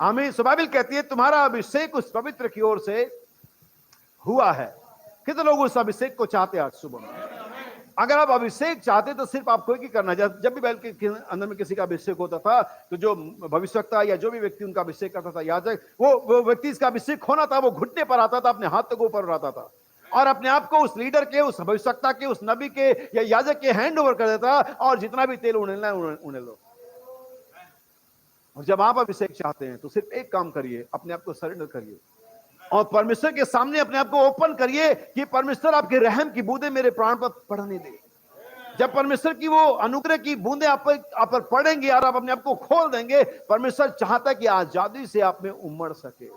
आमीन। सो बाइबल कहती है, तुम्हारा अभिषेक उस पवित्र की ओर से हुआ है। कितने लोग उस अभिषेक को चाहते हैं आज सुबह में? अगर आप अभिषेक चाहते तो सिर्फ आपको ही करना है। जब भी बाइबल के अंदर में किसी का अभिषेक होता था, तो जो भविष्यवक्ता या जो भी व्यक्ति उनका अभिषेक करता था, याजक, वो व्यक्ति इसका अभिषेक होना था, वो घुटने पर आता था, अपने हाथ तक ऊपर उठाता था और अपने आप को उस लीडर के, उस भविष्यवक्ता के, उस नबी के या याजक के हैंड ओवर कर देता, और जितना भी तेल उड़ेलना उड़ेल लो। और जब आप अभिषेक चाहते हैं तो सिर्फ एक काम करिए, अपने आप को सरेंडर करिए और परमेश्वर के सामने अपने आप को ओपन करिए कि परमेश्वर आपके रहम की बूंदें मेरे प्राण पर पड़ने दे। जब परमेश्वर की वो अनुग्रह की बूंदें आप पर पड़ेंगी और आप अपने आप को खोल देंगे, परमेश्वर चाहता है कि आजादी से आप में उमड़ सके।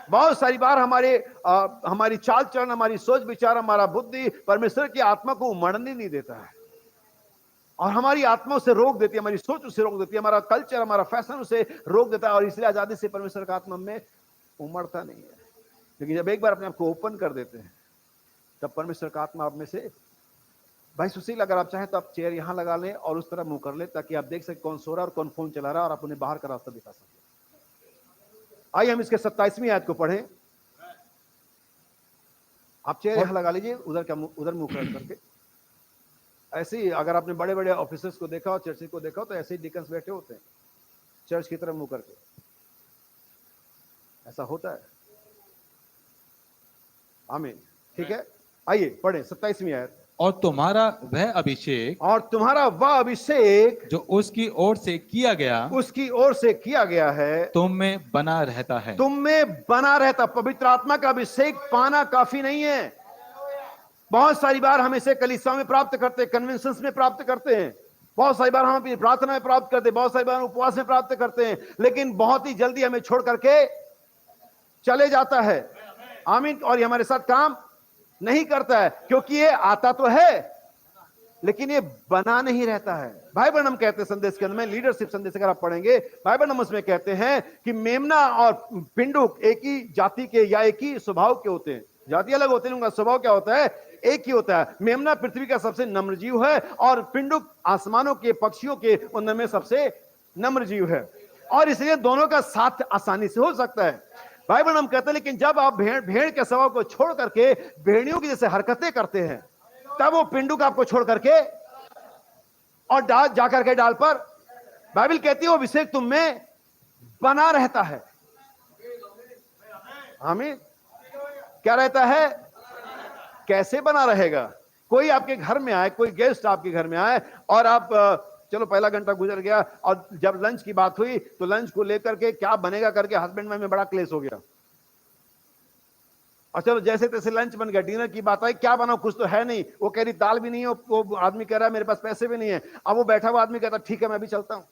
बहुत सारी बार हमारी चाल चलन, हमारी सोच विचार, हमारा बुद्धि परमेश्वर की आत्मा को उमड़ने नहीं देता है, और हमारी आत्मा उसे रोक देती है, हमारी सोच उसे रोक देती है, हमारा कल्चर, हमारा फैशन उसे रोक देता है, और इसलिए आजादी से परमेश्वर का आत्मा में उमड़ता नहीं है। लेकिन जब एक बार अपने आप को ओपन कर देते हैं, तब परमेश्वर का आत्मा आप में से, भाई सुशील, अगर आप चाहें तो आप चेयर यहां लगा लें और उस तरह मुंह कर लें, ताकि आप देख सकें कौन सो रहा है और कौन फोन चला रहा है, और आप उन्हें बाहर का रास्ता दिखा सकें। आइए हम इसके 27वीं आयत को पढ़ें। आप चेयर यहां लगा लीजिए, उधर मुंह करके। ऐसे ही अगर आपने बड़े बड़े ऑफिसर्स को देखा हो, चर्च को देखा हो, तो ऐसे ही डिकन्स बैठे होते हैं, चर्च की तरफ मुंह करके। ऐसा होता है। आमीन। ठीक है, आइए पढ़ें 27वीं आयत।
और तुम्हारा वह अभिषेक
और तुम्हारा वह अभिषेक
जो उसकी ओर से किया गया
उसकी ओर से किया गया है
तुम में बना रहता है।
तुम में बना रहता। पवित्र आत्मा का अभिषेक पाना काफी नहीं है। बहुत सारी बार हम इसे कलीसिया में प्राप्त करते हैं, कन्वेंशंस में प्राप्त करते हैं, बहुत सारी बार हम अपनी प्रार्थना में प्राप्त करते हैं, बहुत सारी बार उपवास में प्राप्त करते हैं, लेकिन बहुत ही जल्दी हमें छोड़ करके चले जाता है। आमीन। और ये हमारे साथ काम नहीं करता है, क्योंकि ये आता तो है लेकिन ये बना नहीं रहता है। भाई ब्रैनम कहते हैं संदेश के अंदर में, लीडरशिप संदेश अगर आप पढ़ेंगे, भाई ब्रैनम उसमें कहते हैं कि मेमना और पिंडुक एक ही जाति के या एक ही स्वभाव के होते हैं। जाति अलग होते हैं, उनका स्वभाव क्या होता है? एक ही होता है। मेमना पृथ्वी का सबसे नम्र जीव है और पिंडुक आसमानों के पक्षियों के उनमें सबसे नम्र जीव है, और इसलिए दोनों का साथ आसानी से हो सकता है। भाई ब्रैनम कहते हैं लेकिन जब आप भेड़ के स्वभाव को छोड़ करके भेड़ियों की जैसे हरकतें करते हैं, तब वो पिंडुक आपको छोड़ करके और डाल जाकर के डाल पर, बाइबल कहती है वो अभिषेक तुम में बना रहता है। आमीन। क्या रहता है? कैसे बना रहेगा? कोई आपके घर में आए, कोई गेस्ट आपके घर में आए और आप चलो पहला घंटा गुजर गया और जब लंच की बात हुई तो लंच को लेकर के क्या बनेगा करके हस्बैंड में बड़ा क्लेश हो गया, और चलो जैसे तैसे लंच बन गया। डिनर की बात आई, क्या बनाओ, कुछ तो है नहीं। वो कह रही दाल भी नहीं है, वो आदमी कह रहा है मेरे पास पैसे भी नहीं है। अब वो बैठा हुआ आदमी कहता ठीक है मैं भी चलता हूं।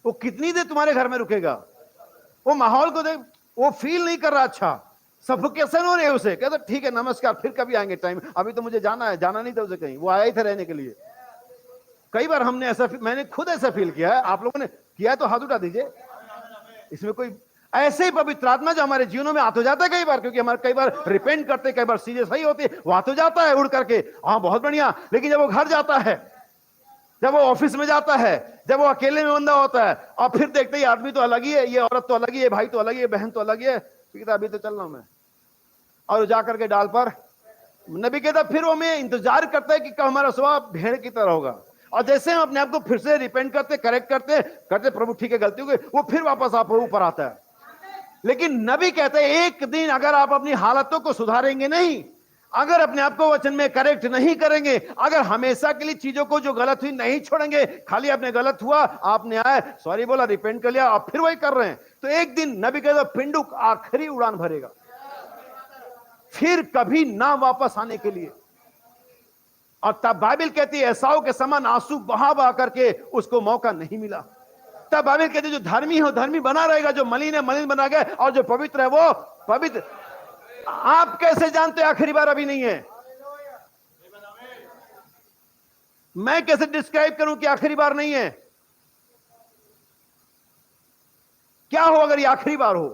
वो कितनी देर तुम्हारे घर में रुकेगा? वो माहौल को देख, वो फील नहीं कर रहा, अच्छा सफोकेशन हो रही है उसे। कहता ठीक है नमस्कार, फिर कभी आएंगे, टाइम अभी तो मुझे जाना है। जाना नहीं था उसे कहीं, वो आया ही था रहने के लिए। कई बार हमने ऐसा, मैंने खुद ऐसा फील किया है, आप लोगों ने किया है तो हाथ उठा दीजिए। इसमें कोई ऐसे ही पवित्र आत्मा जो हमारे जीवनों में आ तो जाता है कई बार, क्योंकि हमारे कई बार रिपेंट करते, कई बार सीरियस सही होती है, वो आ तो जाता है उड़ करके, हाँ बहुत बढ़िया। लेकिन जब वो घर जाता है, जब वो ऑफिस में जाता है, जब वो अकेले में बंदा होता है और फिर देखते ही आदमी तो अलग ही है, ये औरत तो अलग ही है, भाई तो अलग ही है, बहन तो अलग ही है, कहता अभी तो चल रहा हूं मैं, और जाकर के डाल पर नबी कहता फिर वो मैं इंतजार करता है कि कब हमारा स्वभाव भेड़ की तरह होगा। और जैसे हम अपने आप को फिर से रिपेंट करते, करेक्ट करते प्रभु ठीक है गलती हो गई, वो फिर वापस आप ऊपर आता है। लेकिन नबी कहते हैं एक दिन अगर आप अपनी हालतों को सुधारेंगे नहीं, अगर अपने आप को वचन में करेक्ट नहीं करेंगे, अगर हमेशा के लिए चीजों को जो गलत हुई नहीं छोड़ेंगे, खाली आपने गलत हुआ, आपने आए सॉरी बोला, रिपेंट कर लिया, आप फिर वही कर रहे हैं, तो एक दिन नबी कहते पिंडुक आखिरी उड़ान भरेगा, फिर कभी ना वापस आने के लिए। और तब बाइबल कहती है एसाव के समान आंसू बहा बहा करके उसको मौका नहीं मिला। तब बाइबल कहती है जो धर्मी हो धर्मी बना रहेगा, जो मलिन है मलिन बना गया, और जो पवित्र है वो पवित्र। आप कैसे जानते आखिरी बार अभी नहीं है? मैं कैसे डिस्क्राइब करूं कि आखिरी बार नहीं है? क्या हो अगर ये आखिरी बार हो?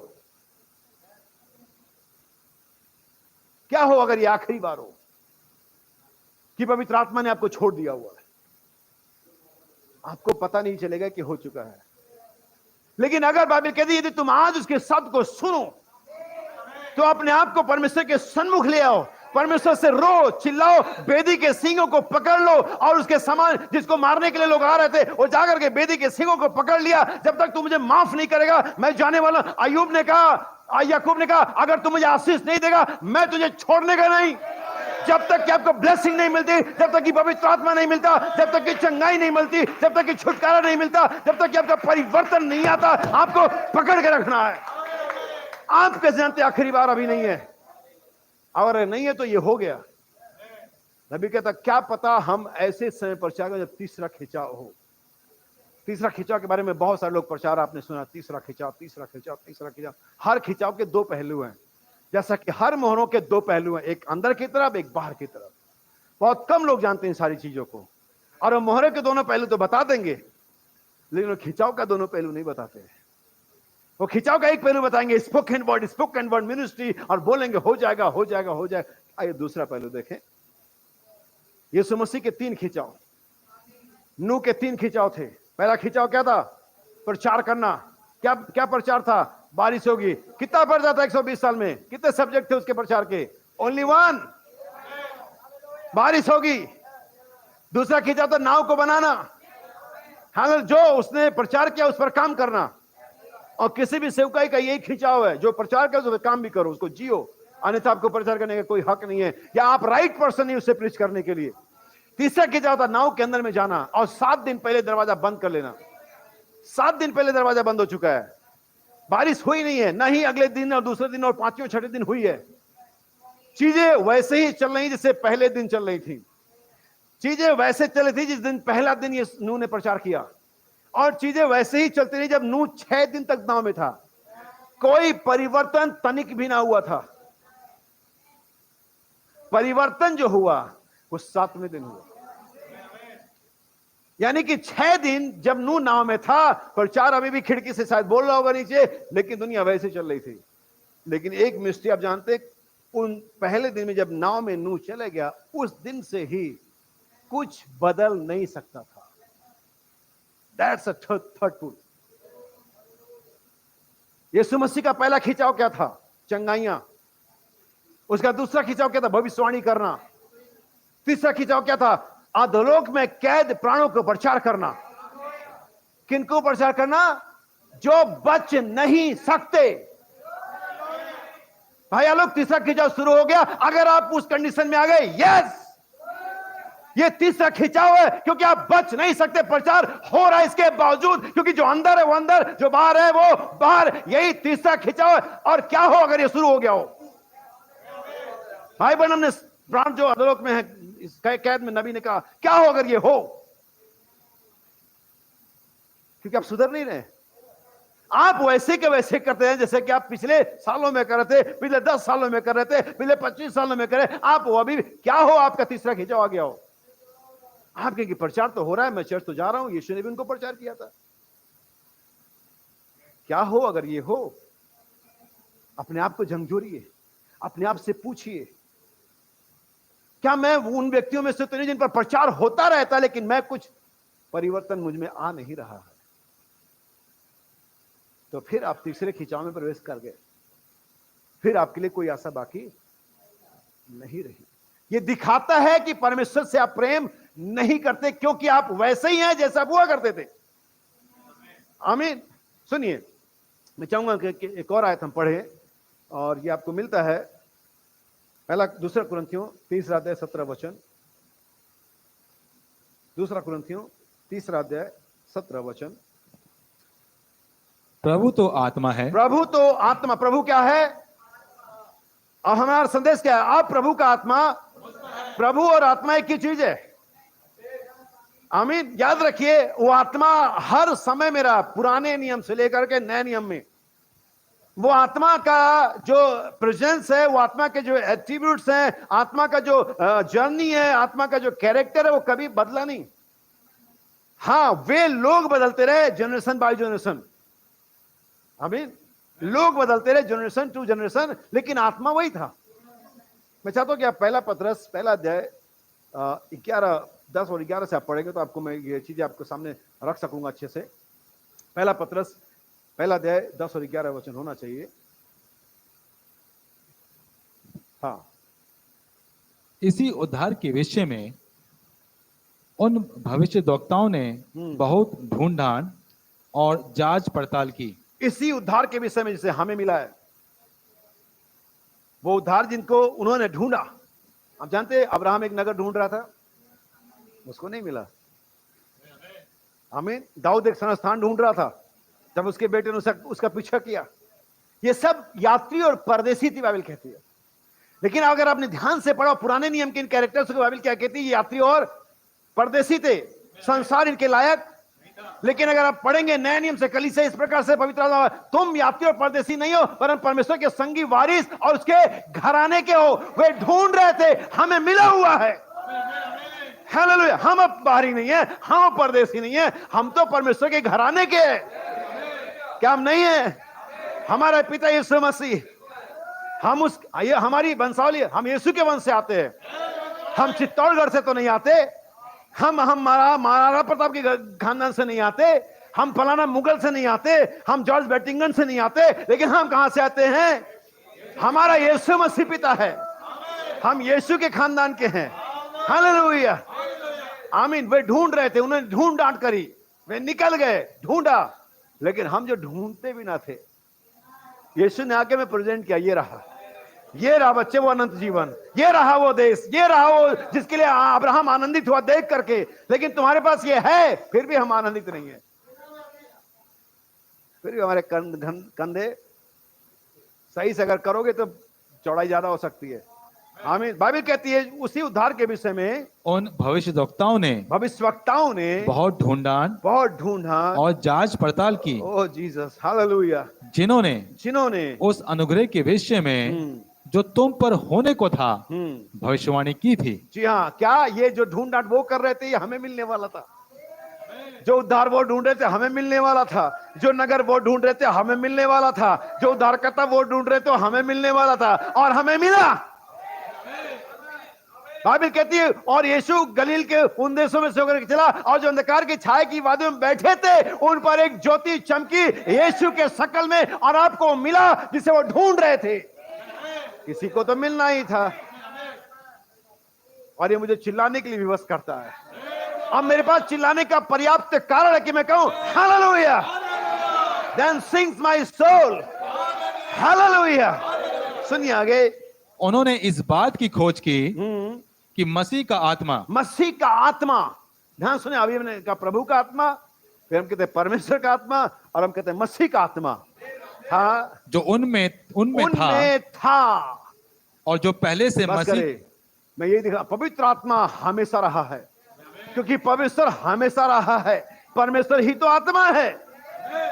क्या हो अगर ये आखिरी बार हो कि पवित्र आत्मा ने आपको छोड़ दिया हुआ है, आपको पता नहीं चलेगा कि हो चुका है। लेकिन अगर बाइबल कहती है यदि तुम आज उसके शब्द को सुनो तो अपने आप को परमेश्वर के सन्मुख ले आओ, परमेश्वर से रो चिल्लाओ, बेदी के सींगों को पकड़ लो, और उसके समान जिसको मारने के लिए लोग आ रहे थे वो जाकर के बेदी के सींगों को पकड़ लिया, जब तक तू मुझे माफ नहीं करेगा मैं जाने वाला। अय्यूब ने कहा, याकूब ने कहा अगर तू मुझे आशीष नहीं देगा मैं तुझे छोड़ने का नहीं। जब तक कि आपको ब्लेसिंग नहीं मिलती, जब तक कि पवित्र आत्मा नहीं मिलता, जब तक कि चंगाई नहीं मिलती, जब तक कि छुटकारा नहीं मिलता, जब तक कि आपका परिवर्तन नहीं आता, आपको पकड़ के रखना है। आप कैसे जानते आखिरी बार अभी नहीं है? अगर नहीं है तो ये हो गया। नबी कहता क्या पता हम ऐसे समय प्रचार करें जब तीसरा खिंचाव हो। तीसरा खिंचाव के बारे में बहुत सारे लोग प्रचार आपने सुना, तीसरा खिंचाव, तीसरा खिंचाव, तीसरा खिंचाव। हर खिंचाव के दो पहलू हैं, जैसा कि हर मोहरों के दो पहलू हैं, एक अंदर की तरफ एक बाहर की तरफ। बहुत कम लोग जानते हैं सारी चीजों को, और वो मोहरे के दोनों पहलू तो बता देंगे लेकिन वो खिंचाव का दोनों पहलू नहीं बताते हैं। वो खिंचाव का एक पहलू बताएंगे स्पोकन वर्ड मिनिस्ट्री, और बोलेंगे हो जाएगा हो जाएगा हो जाएगा। आइए दूसरा पहलू देखें। यीशु मसीह के तीन खिंचाव, नूह के तीन खिंचाव थे। पहला खिंचाव क्या था? प्रचार करना। क्या क्या प्रचार था? बारिश होगी। कितना प्रचार था 120 साल में? कितने सब्जेक्ट थे उसके प्रचार के? ओनली वन, बारिश होगी। दूसरा खिंचाव था नाव को बनाना। हाँ, जो उसने प्रचार किया उस पर काम करना। और किसी भी सेवकाई का यही खिंचाव है, जो प्रचार करे उस पर काम भी करो, उसको जियो। अन्यथा आपको प्रचार करने का कोई हक नहीं है, या आप राइट पर्सन नहीं उसे प्रीच करने के लिए। तीसरा खिंचाव था नाव के अंदर में जाना और 7 दिन पहले दरवाजा बंद कर लेना। 7 दिन पहले दरवाजा बंद हो चुका है, बारिश हुई नहीं है, ना ही अगले दिन और दूसरे दिन और पांचवें और छठे दिन हुई है। चीजें वैसे ही चल रही जैसे पहले दिन चल रही थी। चीजें वैसे चल रही थी जिस दिन पहला दिन ये नूह ने प्रचार किया, और चीजें वैसे ही चलती रही जब नूह 6 दिन तक नाव में था। कोई परिवर्तन तनिक भी ना हुआ था। परिवर्तन जो हुआ वो 7वें दिन हुआ। यानी कि 6 दिन जब नूह नाव में था, प्रचार अभी भी खिड़की से शायद बोल रहा होगा नीचे, लेकिन दुनिया वैसे चल रही थी। लेकिन एक मिस्ट्री आप जानते, उन पहले दिन में जब नाव में नूह चले गया, उस दिन से ही कुछ बदल नहीं सकता था। That's a third truth. यीशु मसीह का पहला खिंचाव क्या था? चंगाइयां। उसका दूसरा खिंचाव क्या था? भविष्यवाणी करना। तीसरा खिंचाव क्या था? अधोलोक में कैद प्राणों को प्रचार करना। किनको प्रचार करना? जो बच नहीं सकते। भाई लोग, तीसरा खिंचाव शुरू हो गया। अगर आप उस कंडीशन में आ गए, यस, ये तीसरा खिंचाव है, क्योंकि आप बच नहीं सकते। प्रचार हो रहा है इसके बावजूद, क्योंकि जो अंदर है वो अंदर, जो बाहर है वो बाहर। यही तीसरा खिंचाव है। और क्या हो अगर ये शुरू हो गया हो? भाई बहन, हमने प्राण जो अधोलोक में है, इस कैद में, नबी ने कहा क्या हो अगर ये हो? क्योंकि आप सुधर नहीं रहे। आप वैसे के वैसे करते हैं जैसे कि आप पिछले सालों में कर रहे थे, पिछले 10 सालों में कर रहे थे, पिछले 25 सालों में करे। आप वो अभी क्या हो? आपका तीसरा खिंचाव आ गया हो। आपके कि प्रचार तो हो रहा है, मैं चर्च तो जा रहा हूं, यीशु ने भी उनको प्रचार किया था। क्या हो अगर ये हो? अपने आप को झंझोरिए, अपने आप से पूछिए, क्या मैं उन व्यक्तियों में से तो नहीं जिन पर प्रचार होता रहता लेकिन मैं कुछ परिवर्तन मुझ में आ नहीं रहा है? तो फिर आप तीसरे खिंचाव में प्रवेश कर गए। फिर आपके लिए कोई आशा बाकी नहीं रही। ये दिखाता है कि परमेश्वर से आप प्रेम नहीं करते, क्योंकि आप वैसे ही हैं जैसा आप हुआ करते थे। आमीन। सुनिए, मैं चाहूंगा कि एक और आयत हम पढ़ें, और ये आपको मिलता है दूसरा कुरिन्थियों 3 अध्याय 17 वचन। दूसरा कुरिन्थियों 3 अध्याय 17 वचन।
प्रभु तो आत्मा है।
प्रभु तो आत्मा। प्रभु क्या है? और हमारा संदेश क्या है? आप प्रभु का आत्मा। प्रभु और आत्मा एक ही चीज है। आमीन। याद रखिए, वो आत्मा हर समय मेरा, पुराने नियम से लेकर के नए नियम में, वो आत्मा का जो प्रेजेंस है, वो आत्मा के जो एट्रीब्यूट्स हैं, आत्मा का जो जर्नी है, आत्मा का जो कैरेक्टर है, वो कभी बदला नहीं। हाँ, वे लोग बदलते रहे जनरेशन बाय जनरेशन। आमीन। लोग बदलते रहे जनरेशन टू जनरेशन, लेकिन आत्मा वही था। मैं चाहता हूं कि आप पहला पतरस पहला अध्याय 10 और 11 से आप पढ़ेंगे तो आपको मैं ये चीजें आपको सामने रख सकूंगा अच्छे से। पहला पतरस पहला अध्याय 10 और 11 वचन होना चाहिए। हाँ।
इसी उद्धार के विषय में उन भविष्यद्वक्ताओं ने बहुत ढूंढान और जांच पड़ताल की।
इसी उद्धार के विषय में जिसे हमें मिला है, वो उद्धार जिनको उन्होंने ढूंढा। आप जानते हैं, अब्राहम एक नगर ढूंढ रहा था, उसको नहीं मिला। आमीन। दाऊद एक संस्थान ढूंढ रहा था, जब उसके बेटे ने उसका पीछा किया। ये सब यात्री और परदेसी थी, बाइबल कहती है। लेकिन अगर आपने ध्यान से पढ़ा पुराने नियम के इन कैरेक्टर्स को, बाइबल क्या कहती है? ये यात्री और परदेसी थे, संसार इनके लायक। लेकिन अगर आप पढ़ेंगे नए नियम से, कलीसिया इस प्रकार से पवित्र आत्मा, तुम यात्री और परदेसी नहीं हो, परंतु परमेश्वर के संगी वारिस और उसके घराने के हो। वे ढूंढ रहे थे, हमें मिला हुआ है। हालेलुया। हम अब बाहरी नहीं है, हम परदेसी नहीं है, हम तो परमेश्वर के घराने के हैं। क्या हम नहीं है? हमारा पिता यीशु मसीह, हम ये हमारी वंशावली, हम यीशु के वंश से आते हैं। हम चित्तौड़गढ़ से तो नहीं आते, हम महाराणा प्रताप के खानदान से नहीं आते, हम फलाना मुगल से नहीं आते, हम जॉर्ज बेटिंगन से नहीं आते, लेकिन हम कहां से आते हैं? हमारा यीशु मसीह पिता है, हम यीशु के खानदान के हैं। हालेलुया। आमीन। वे ढूंढ रहे थे, उन्होंने ढूंढ डांट करी, वे निकल गए, ढूंढा, लेकिन हम जो ढूंढते भी ना थे, यीशु ने आके में प्रेजेंट किया, ये रहा। ये रहा बच्चे वो अनंत जीवन, ये रहा वो देश, ये रहा वो जिसके लिए अब्राहम आनंदित हुआ देख करके। लेकिन तुम्हारे पास ये है, फिर भी हम आनंदित नहीं है, फिर भी हमारे कंधे सही से अगर करोगे तो चौड़ाई ज्यादा हो सकती है। आमीन। बाइबल कहती है उसी उद्धार के विषय में
उन भविष्यवक्ताओं ने बहुत ढूंढा और जांच पड़ताल की।
ओह जीसस, हालेलुया।
जिन्होंने उस अनुग्रह के विषय में जो तुम पर होने को था भविष्यवाणी की थी।
जी हाँ, क्या ये जो ढूंढ डांट वो कर रहे थे, ये हमें मिलने वाला था। जो उद्धार वो ढूंढ रहे थे, हमें मिलने वाला था। जो नगर वो ढूंढ रहे थे, हमें मिलने वाला था। जो उद्धारकर्ता वो ढूंढ रहे थे, हमें मिलने वाला था, और हमें मिला। बाइबल कहती है और यीशु गलील के उन देशों में से होकर चला, और जो अंधकार की छाया की वादियों में बैठे थे, उन पर एक ज्योति चमकी यीशु के शकल में, और आपको मिला जिसे वो ढूंढ रहे थे। किसी को तो मिलना ही था, और ये मुझे चिल्लाने के लिए विवश करता है। अब मेरे पास चिल्लाने का पर्याप्त कारण है कि मैं कहूं hallelujah, then sings my soul hallelujah. सुनिए आगे,
उन्होंने इस बात की खोज की कि मसीह का आत्मा, ध्यान सुने, अभी हमने कहा प्रभु का आत्मा, फिर हम कहते हैं परमेश्वर का आत्मा, और हम कहते हैं मसीह का आत्मा था, जो उनमें था, और जो पहले से मसीह।
मैं यही देखा, पवित्र आत्मा हमेशा रहा है, क्योंकि पवित्र हमेशा रहा है। परमेश्वर ही तो आत्मा है।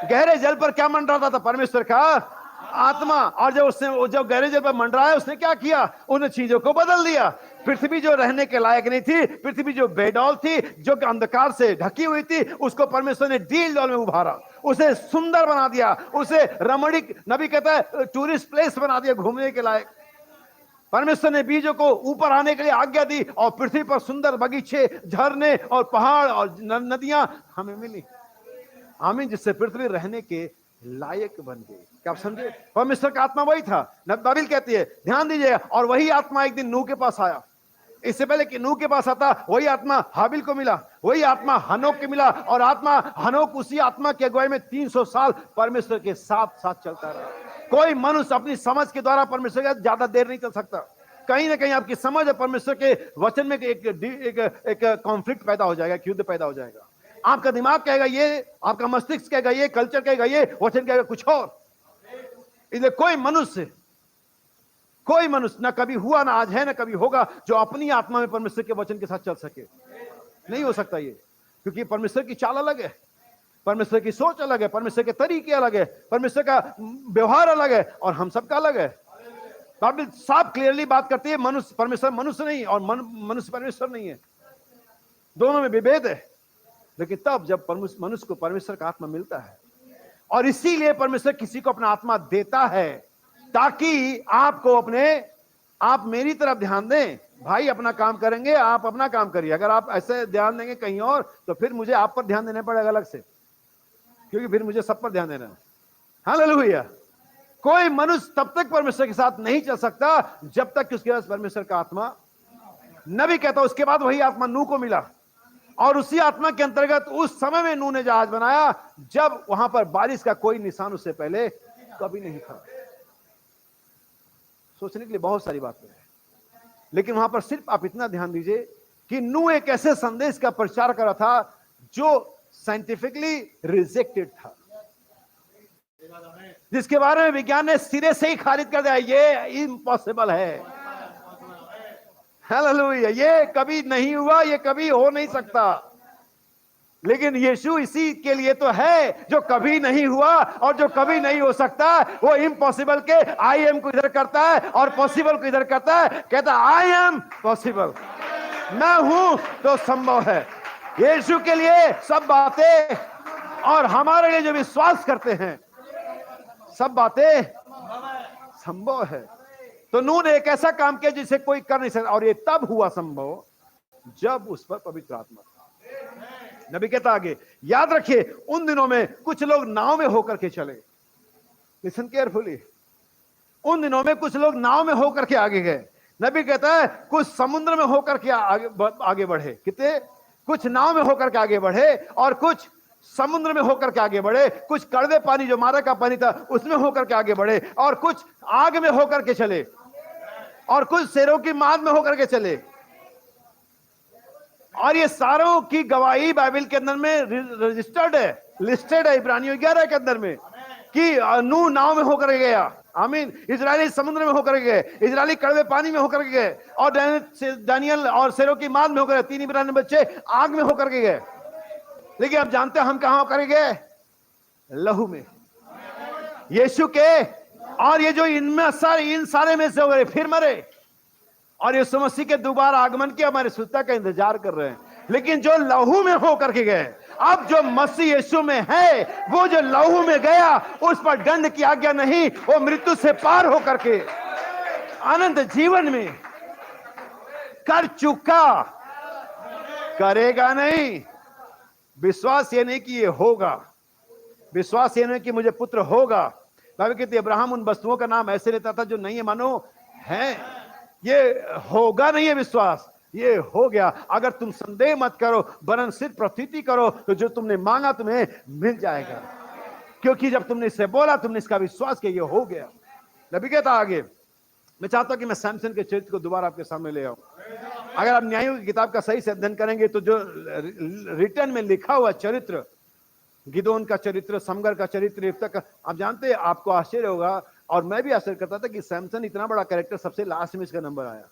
गहरे जल पर क्या मंडराता था? परमेश्वर का आत्मा। और जब गहरे जल पर मंडराया, उसने क्या किया? उन चीजों को बदल दिया। पृथ्वी जो रहने के लायक नहीं थी, पृथ्वी जो बेडौल थी, जो अंधकार से ढकी हुई थी, उसको परमेश्वर ने डील डॉल में उभारा, उसे सुंदर बना दिया, उसे रमणीक, नबी कहता है टूरिस्ट प्लेस बना दिया, घूमने के लायक। परमेश्वर ने बीजों को ऊपर आने के लिए आज्ञा दी, और पृथ्वी पर सुंदर बगीचे, झरने और पहाड़ और नदियां हमें मिली। आमीन। जिससे पृथ्वी रहने के लायक बन गई। क्या आप समझे? परमेश्वर का आत्मा वही था। बाइबल कहती है, ध्यान दीजिएगा, और वही आत्मा एक दिन नूह के पास आया। इससे पहले कि नूह के पास आता, वही आत्मा हाबिल को मिला, वही आत्मा हनोक को मिला, और आत्मा हनोक उसी आत्मा की अगुवाई में 300 साल परमेश्वर के साथ साथ चलता रहा। कोई मनुष्य अपनी समझ के द्वारा परमेश्वर के साथ ज्यादा देर नहीं चल सकता। कहीं ना कहीं आपकी समझ और परमेश्वर के वचन में एक कॉन्फ्लिक्ट पैदा हो जाएगा, युद्ध पैदा हो जाएगा। आपका दिमाग कहेगा ये, आपका मस्तिष्क कहेगा ये, कल्चर कहेगा ये, वचन कहेगा कुछ और। इसलिए कोई मनुष्य ना कभी हुआ, ना आज है, ना कभी होगा, जो अपनी आत्मा में परमेश्वर के वचन के साथ चल सके। नहीं हो सकता ये, क्योंकि परमेश्वर की चाल अलग है, परमेश्वर की सोच अलग है, परमेश्वर के तरीके अलग है, परमेश्वर का व्यवहार अलग है, और हम सबका अलग है। बाइबल साफ क्लियरली बात करती है, मनुष्य परमेश्वर मनुष्य नहीं, और मनुष्य परमेश्वर नहीं है, दोनों में विभेद है। लेकिन तब जब मनुष्य को परमेश्वर का आत्मा मिलता है, और इसीलिए परमेश्वर किसी को अपना आत्मा देता है, ताकि आप मेरी तरफ ध्यान दें। भाई अपना काम करेंगे, आप अपना काम करिए। अगर आप ऐसे ध्यान देंगे कहीं और, तो फिर मुझे आप पर ध्यान देना पड़ेगा अलग से, क्योंकि फिर मुझे सब पर ध्यान देना है। हालेलुया। कोई मनुष्य तब तक परमेश्वर के साथ नहीं चल सकता जब तक कि उसके पास परमेश्वर का आत्मा। नबी कहता उसके बाद वही आत्मा नूह को मिला, और उसी आत्मा के अंतर्गत उस समय में नूह ने जहाज बनाया, जब वहां पर बारिश का कोई निशान उससे पहले कभी नहीं था। सोचने के लिए बहुत सारी बातें हैं, लेकिन वहां पर सिर्फ आप इतना ध्यान दीजिए कि नूह एक ऐसे संदेश का प्रचार कर रहा था जो साइंटिफिकली रिजेक्टेड था, जिसके बारे में विज्ञान ने सिरे से ही खारिज कर दिया, ये इम्पॉसिबल है। हालेलुया। ये कभी नहीं हुआ, ये कभी हो नहीं सकता। लेकिन यीशु इसी के लिए तो है, जो कभी नहीं हुआ और जो कभी नहीं हो सकता। वो इम्पॉसिबल के आई एम को इधर करता है, और पॉसिबल को इधर करता है। कहता आई एम पॉसिबल, मैं हूं तो संभव है। यीशु के लिए सब बातें, और हमारे लिए जो विश्वास करते हैं, सब बातें संभव है। तो नूह ने एक ऐसा काम किया जिसे कोई कर नहीं सकता, और ये तब हुआ संभव जब उस पर पवित्र आत्मा था। नबी कहता आगे, याद रखिए उन दिनों में कुछ लोग नाव में होकर के चले। Listen carefully. उन दिनों में कुछ लोग नाव में होकर के आगे गए। नबी कहता है कुछ समुद्र में होकर के आगे बढ़े। कितने? कुछ नाव में होकर के आगे बढ़े, और कुछ समुद्र में होकर के आगे बढ़े। कुछ कड़वे पानी, जो मारा का पानी था, उसमें होकर के आगे बढ़े, और कुछ आग में होकर के चले। और कुछ शेरों की माद में होकर के चले। और ये सारों की गवाही बाइबल के अंदर में रजिस्टर्ड है, लिस्टेड है इब्रानियों 11 के अंदर में, कि नूह नाव में होकर गया, आमीन, इजरायली समुद्र में होकर गए, इजरायली कड़वे पानी में होकर गए, और दानियल और शेरों की माद में होकर, 3 इब्रानी बच्चे आग में होकर के गए। लेकिन आप जानते हैं हम कहां होकर गए? लहू में, यीशु के। और ये जो इनमें इन सारे में से हो गए फिर मरे, और यीशु मसीह के दोबारा आगमन की हमारी सुधता का इंतजार कर रहे हैं। लेकिन जो लहू में होकर के गए, अब जो मसीह यीशु में है, वो जो लहू में गया उस पर दंड की आज्ञा नहीं, वो मृत्यु से पार होकर के अनंत जीवन में कर चुका, करेगा नहीं। विश्वास ये नहीं कि ये होगा, विश्वास ये नहीं कि मुझे पुत्र होगा। बाइबल कहती है अब्राहम उन वस्तुओं का नाम ऐसे लेता था जो नहीं है मानो है। ये होगा नहीं है विश्वास, ये हो गया। अगर तुम संदेह मत करो वरन सिर्फ प्रतीति करो, तो जो तुमने मांगा तुम्हें मिल जाएगा, क्योंकि जब तुमने इससे बोला, तुमने इसका विश्वास किया, ये हो गया। नबी कहता आगे, मैं चाहता हूं कि मैं सैमसन के चरित्र को दोबारा आपके सामने ले आऊं। अगर आप न्यायों की किताब का सही से अध्ययन करेंगे तो जो रिटर्न में लिखा हुआ चरित्र, गिदोन का चरित्र, समगर का चरित्र, इफ्ता का, आप जानते हैं, आपको आश्चर्य होगा और मैं भी आश्चर्य करता था कि सैमसन इतना बड़ा कैरेक्टर सबसे लास्ट में इसका नंबर आया।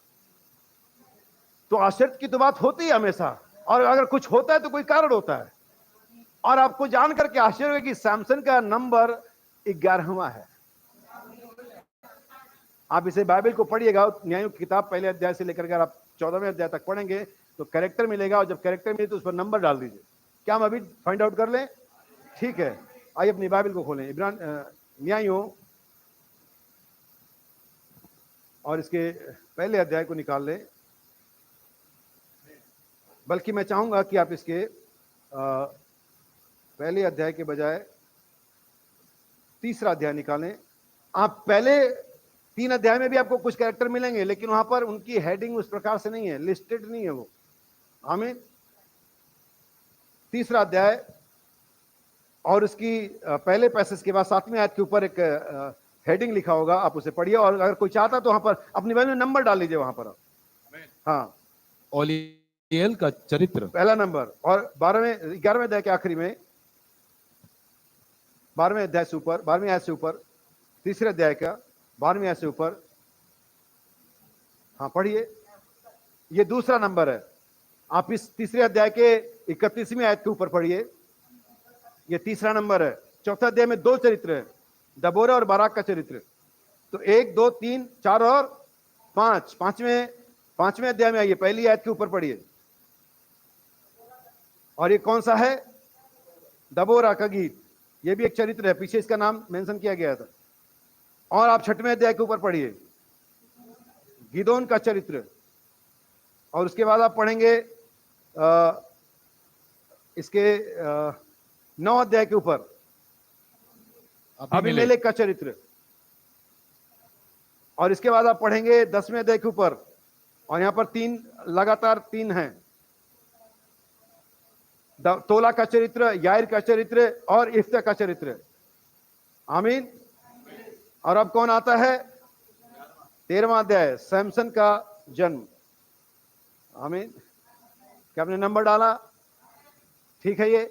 तो आश्चर्य की तो बात होती है हमेशा, और अगर कुछ होता है तो कोई कारण होता है। और आपको जान करके आश्चर्य होगा कि सैमसन का नंबर 11वां है। आप इसे बाइबल को पढ़िएगा, न्यायों की किताब पहले अध्याय से लेकर आप 14वें अध्याय तक पढ़ेंगे तो कैरेक्टर मिलेगा, और जब कैरेक्टर मिले तो उस पर नंबर डाल दीजिए। क्या हम अभी फाइंड आउट कर लें? ठीक है, आइए अपनी बाइबल को खोलें, न्यायों और इसके पहले अध्याय को निकाल लें। बल्कि मैं चाहूंगा कि आप इसके पहले अध्याय के बजाय तीसरा अध्याय निकालें। आप पहले 3 अध्याय में भी आपको कुछ कैरेक्टर मिलेंगे, लेकिन वहां पर उनकी हेडिंग उस प्रकार से नहीं है, लिस्टेड नहीं है वो। आमीन। तीसरा अध्याय और उसकी पहले पैसेज के बाद 7वें आयत के ऊपर एक हेडिंग लिखा होगा, आप उसे पढ़िए। और अगर कोई चाहता तो वहां पर अपनी बाइबल में नंबर डाल लीजिए वहां पर। हाँ,
ओलियल का चरित्र
पहला नंबर, और 11वें अध्याय के आखिरी में, 12वें अध्याय से ऊपर, 12वीं आयत से ऊपर, तीसरे अध्याय का 12वीं आयत से ऊपर, हाँ पढ़िए। ये दूसरा नंबर है। आप इस तीसरे अध्याय के 31वीं आयत के ऊपर पढ़िए, ये तीसरा नंबर है। चौथा अध्याय में 2 चरित्र है, दबोरा और बाराक का चरित्र। तो 1, 2, 3, 4 और 5, पांचवें अध्याय में आइए, पहली आयत के ऊपर पढ़िए। और ये कौन सा है? दबोरा का गीत। ये भी एक चरित्र है, पीछे इसका नाम मेंशन किया गया था। और आप 6वें अध्याय के ऊपर पढ़िए, गिदोन का चरित्र। और उसके बाद आप पढ़ेंगे इसके 9 अध्याय के ऊपर अबीमेलेक का चरित्र। और इसके बाद आप पढ़ेंगे 10वें अध्याय के ऊपर, और यहां पर 3 लगातार 3 हैं, तोला का चरित्र, यायर का चरित्र और इफ्ता का चरित्र। आमीन। और अब कौन आता है? 13वां अध्याय, सैमसन का जन्म। आमीन। क्या आपने नंबर डाला? ठीक है। ये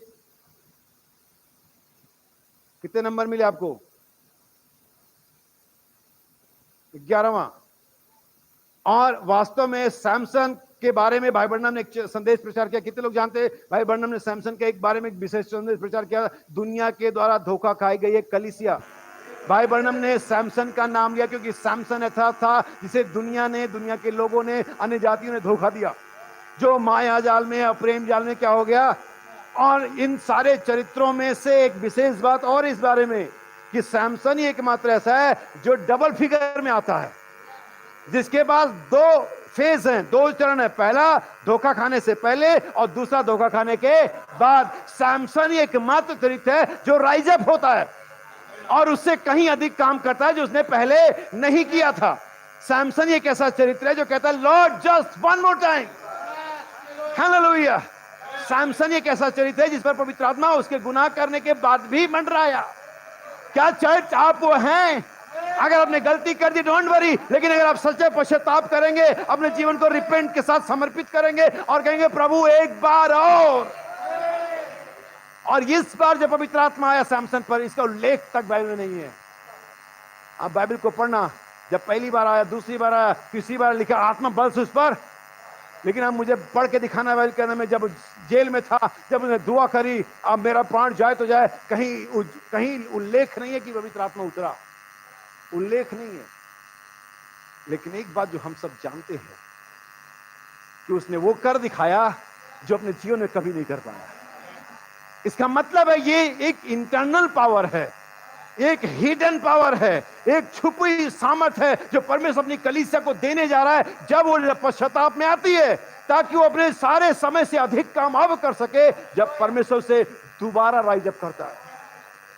कितने नंबर मिले आपको? 11वां। और वास्तव में सैमसन के बारे में भाई बर्नम ने एक संदेश प्रचार किया। कितने लोग जानते हैं भाई बर्नम ने सैमसन के एक बारे में एक विशेष संदेश प्रचार किया? दुनिया के द्वारा धोखा खाई गई एक कलीसिया। भाई बर्नम ने सैमसन का नाम लिया क्योंकि सैमसन ऐसा था जिसे दुनिया के लोगों ने, अन्य जातियों ने धोखा दिया, जो माया जाल में, प्रेम जाल में क्या हो गया। और इन सारे चरित्रों में से एक विशेष बात और इस बारे में कि सैमसन ही एकमात्र ऐसा है जो डबल फिगर में आता है, जिसके पास 2 फेज हैं, 2 चरण है। पहला धोखा खाने से पहले और दूसरा धोखा खाने के बाद। सैमसन ही एकमात्र चरित्र है जो राइज अप होता है और उससे कहीं अधिक काम करता है जो उसने पहले नहीं किया था। सैमसन ही एक ऐसा चरित्र है जो कहता है Lord just one more time, hallelujah. Samson एक ऐसा चरित्र है जिस पर पवित्र आत्मा उसके गुनाह करने के बाद भी मंडराया। क्या चर्च आप वो हैं? अगर आपने गलती कर दी डोंट वरी, लेकिन अगर आप सच्चे पश्चाताप करेंगे, अपने जीवन को रिपेंट के साथ समर्पित करेंगे और कहेंगे प्रभु एक बार और इस बार जब पवित्र आत्मा आया सैमसन पर, इसका उल्लेख तक बाइबल में नहीं है। आप बाइबल को पढ़ना, जब पहली बार आया, दूसरी बार आया, तीसरी बार लिखा आत्मा बल से उस पर, लेकिन अब मुझे पढ़ के दिखाना बाइबल कहने में, जब जेल में था, जब उसने दुआ करी अब मेरा प्राण जाए तो जाए, कहीं उल्लेख नहीं है कि पवित्र आत्मा उतरा, उल्लेख नहीं है। लेकिन एक बात जो हम सब जानते हैं कि उसने वो कर दिखाया जो अपने जीवन में कभी नहीं कर पाया। इसका मतलब है ये एक इंटरनल पावर है, एक हिडन पावर है, एक छुपी सामर्थ है जो परमेश्वर अपनी कलीसिया को देने जा रहा है जब वो पश्चाताप में आती है, ताकि वो अपने सारे समय से अधिक काम अब कर सके जब परमेश्वर से दोबारा राइज अप करता है।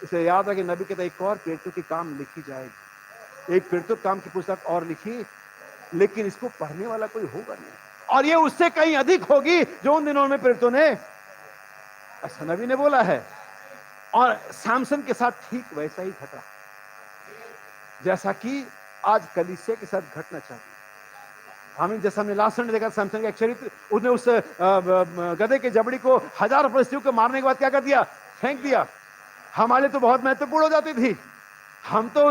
इसे याद रखिए, नबी कहता है एक और पेड़ों की काम लिखी जाएगी, एक पेड़ों काम की पुस्तक और लिखी, लेकिन इसको पढ़ने वाला कोई होगा नहीं, और ये उससे कहीं अधिक होगी जो उन दिनों में पेड़ों ने, ऐसा नबी ने बोला है। और सैमसन के साथ ठीक वैसा ही घटा जैसा कि आज कलीसिया के साथ घटना चाहिए। हमें जैसा हमने लास्ट संडे देखा, सैमसन का एक चरित्र, उसने उस गधे के जबड़ी को 1000 फलिस्तियों को मारने के बाद क्या कर दिया, फेंक दिया। हमारे तो बहुत महत्वपूर्ण हो जाती थी, हम तो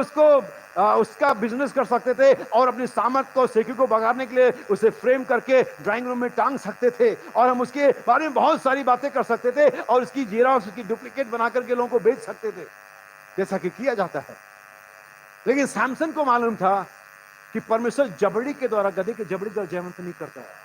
उसका बिजनेस कर सकते थे और अपनी सामर्थ को, सेक्यू को बगाड़ने के लिए उसे फ्रेम करके ड्राइंग रूम में टांग सकते थे, और हम उसके बारे में बहुत सारी बातें कर सकते थे, और उसकी जेरॉक्स, उसकी डुप्लीकेट बना करके लोगों को बेच सकते थे, जैसा कि किया जाता है। लेकिन सैमसन को मालूम था कि परमेश्वर जबड़ी के द्वारा, गधे के जबड़ी द्वारा जयवंत नहीं करता है।